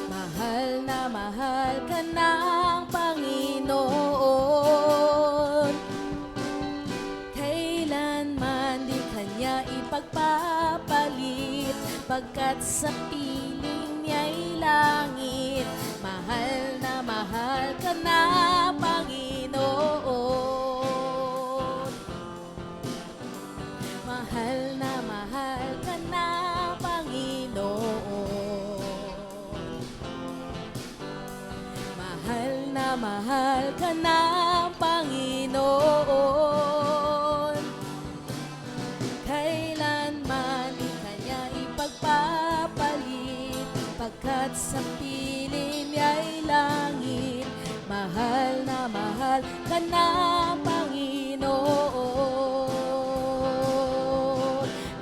Mahal na mahal ka ng Panginoon. Kailanman di kanya ipagpapalit, pagkat sa piling niya'y langit. Mahal na mahal ka ng Panginoon. Mahal na mahal ka ng Panginoon. Mahal na mahal ka ng Panginoon. Kailanman di kanya ka na, Panginoon.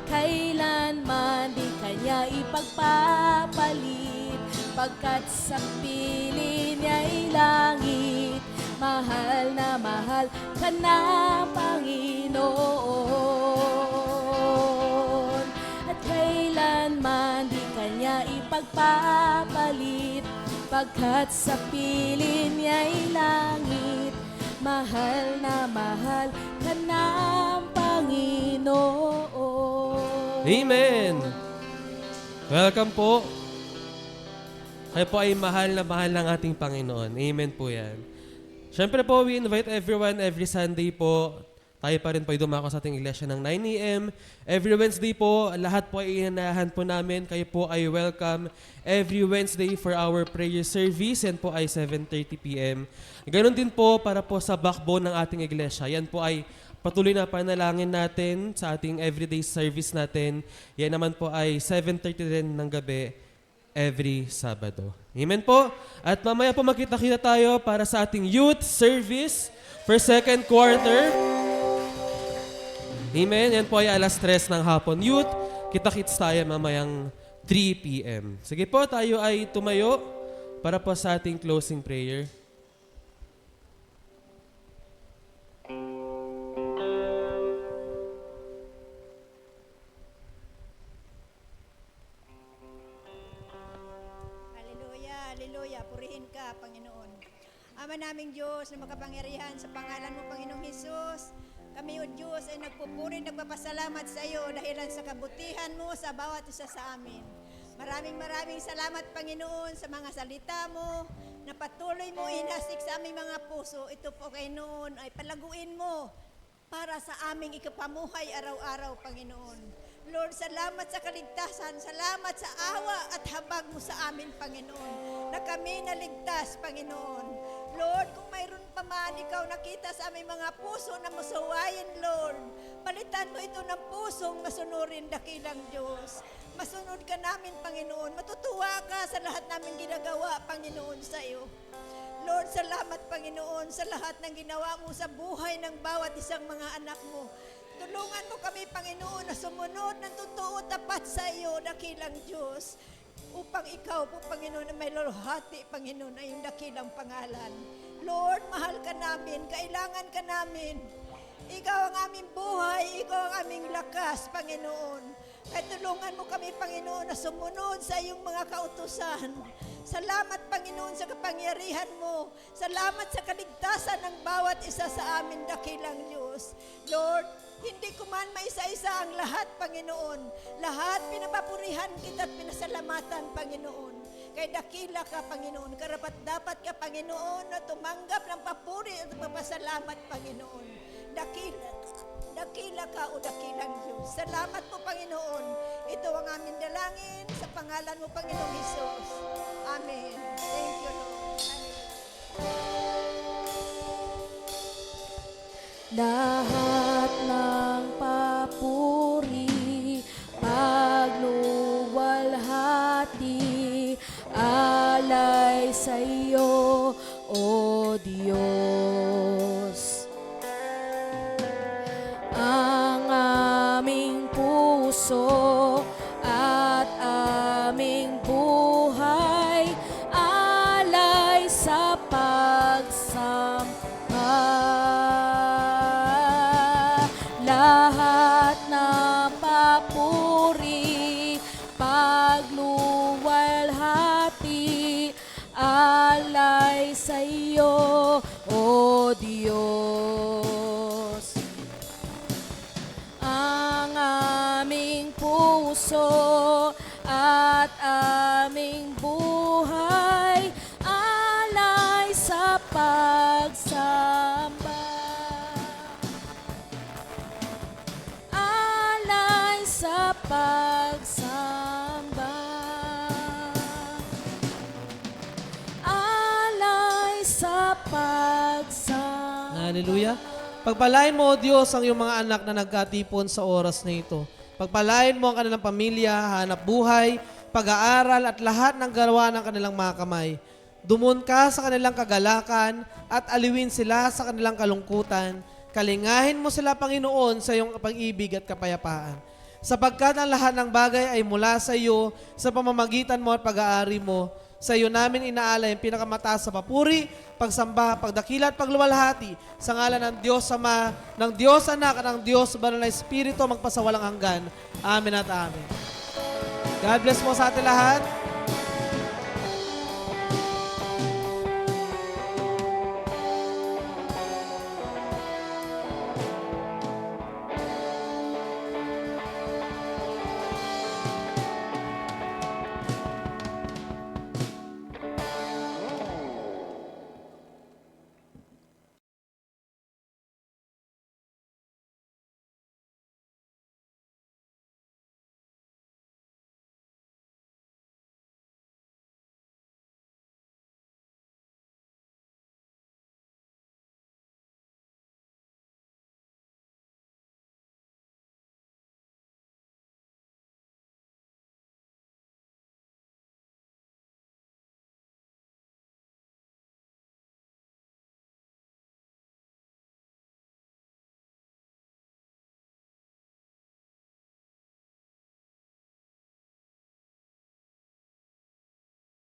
Kailanman di kanya ipagpapalit, pagkat sa piling niya'y langit. Mahal na mahal ka na, Panginoon. At kailanman di kanya ipagpapalit, pagkat sa piling niya'y langit. Mahal na mahal ka na, Panginoon. Amen! Welcome po. Kayo po ay mahal na mahal ng ating Panginoon. Amen po yan. Siyempre po, we invite everyone every Sunday po. Tayo pa rin po ay dumako sa ating iglesia ng 9 a.m. Every Wednesday po, lahat po ay inahan po namin. Kayo po ay welcome every Wednesday for our prayer service. Yan po ay 7:30 p.m. Ganon din po para po sa backbone ng ating iglesia. Yan po ay patuloy na panalangin natin sa ating everyday service natin. Yan naman po ay 7:30 din ng gabi every Sabado. Amen po. At mamaya po makita-kita tayo para sa ating youth service for second quarter. Amen. Yan po ay alas 3 ng hapon. Youth, kita-kits tayo mamayang 3 p.m. Sige po, tayo ay tumayo para po sa ating closing prayer. Hallelujah, hallelujah. Purihin ka, Panginoon. Ama naming Diyos na makapangyarihan sa pangalan mo, Panginoong Hesus. Kami, O Diyos, ay nagpupuri, nagpapasalamat sa iyo dahilan sa kabutihan mo sa bawat isa sa amin. Maraming salamat, Panginoon, sa mga salita mo na patuloy mo inasik sa aming mga puso. Ito po, Panginoon, ay palaguin mo para sa aming ikapamuhay araw-araw, Panginoon. Lord, salamat sa kaligtasan, salamat sa awa at habag mo sa amin, Panginoon, na kami naligtas, Panginoon. Lord, kung mayroon pa man ikaw nakita sa aming mga puso na masuwayin, Lord, palitan mo ito ng pusong masunurin, dakilang Diyos. Masunod ka namin, Panginoon. Matutuwa ka sa lahat namin ginagawa, Panginoon, sa iyo. Lord, salamat, Panginoon, sa lahat ng ginawa mo sa buhay ng bawat isang mga anak mo. Tulungan mo kami, Panginoon, na sumunod ng totoo tapat sa iyo, dakilang Diyos, upang ikaw po, Panginoon, na may luhati, Panginoon, ay yung dakilang pangalan. Lord, mahal ka namin, kailangan ka namin. Ikaw ang aming buhay, ikaw ang aming lakas, Panginoon. Ay tulungan mo kami, Panginoon, na sumunod sa iyong mga kautusan. Salamat, Panginoon, sa kapangyarihan mo. Salamat sa kaligtasan ng bawat isa sa amin, dakilang Diyos. Lord, hindi ko man maisa-isa ang lahat, Panginoon. Lahat pinapapurihan kita at pinasalamatan, Panginoon. Kay dakila ka, Panginoon. Karapat-dapat ka, Panginoon, na tumanggap ng papuri at papasalamat, Panginoon. Dakila ka o dakilang Diyos. Salamat po, Panginoon. Ito ang aming dalangin sa pangalan mo, Panginoong Hesus. Amen. Thank you, Lord. Lahat ng papuri, pagluwalhati, alay sa iyo, O Diyos. Ang aming puso at aming buhay, alay sa pagsamba. Lahat ng papuri, pagluwalhati, alay sa iyo, O Diyos. Ang aming puso at aming buhay, alay sa pagsamba. Alay sa pagsamba. Alay sa pagsamba. Hallelujah. Pagpalain mo, O Diyos, ang iyong mga anak na nagkatipon sa oras na ito. Pagpalain mo ang kanilang pamilya, hanap buhay, pag-aaral at lahat ng gawa ng kanilang mga kamay. Dumon ka sa kanilang kagalakan at aliwin sila sa kanilang kalungkutan. Kalingahin mo sila, Panginoon, sa iyong pag-ibig at kapayapaan. Sapagkat ang lahat ng bagay ay mula sa iyo, sa pamamagitan mo at pag-aari mo. Sa iyo namin inaalay ang pinakamataas sa papuri, pagsamba, pagdakila at pagluwalhati sa ngalan ng Diyos Ama, ng Diyos Anak at ng Diyos Banal na Espiritu magpasawalang hanggan. Amen at amen. God bless mo sa ating lahat.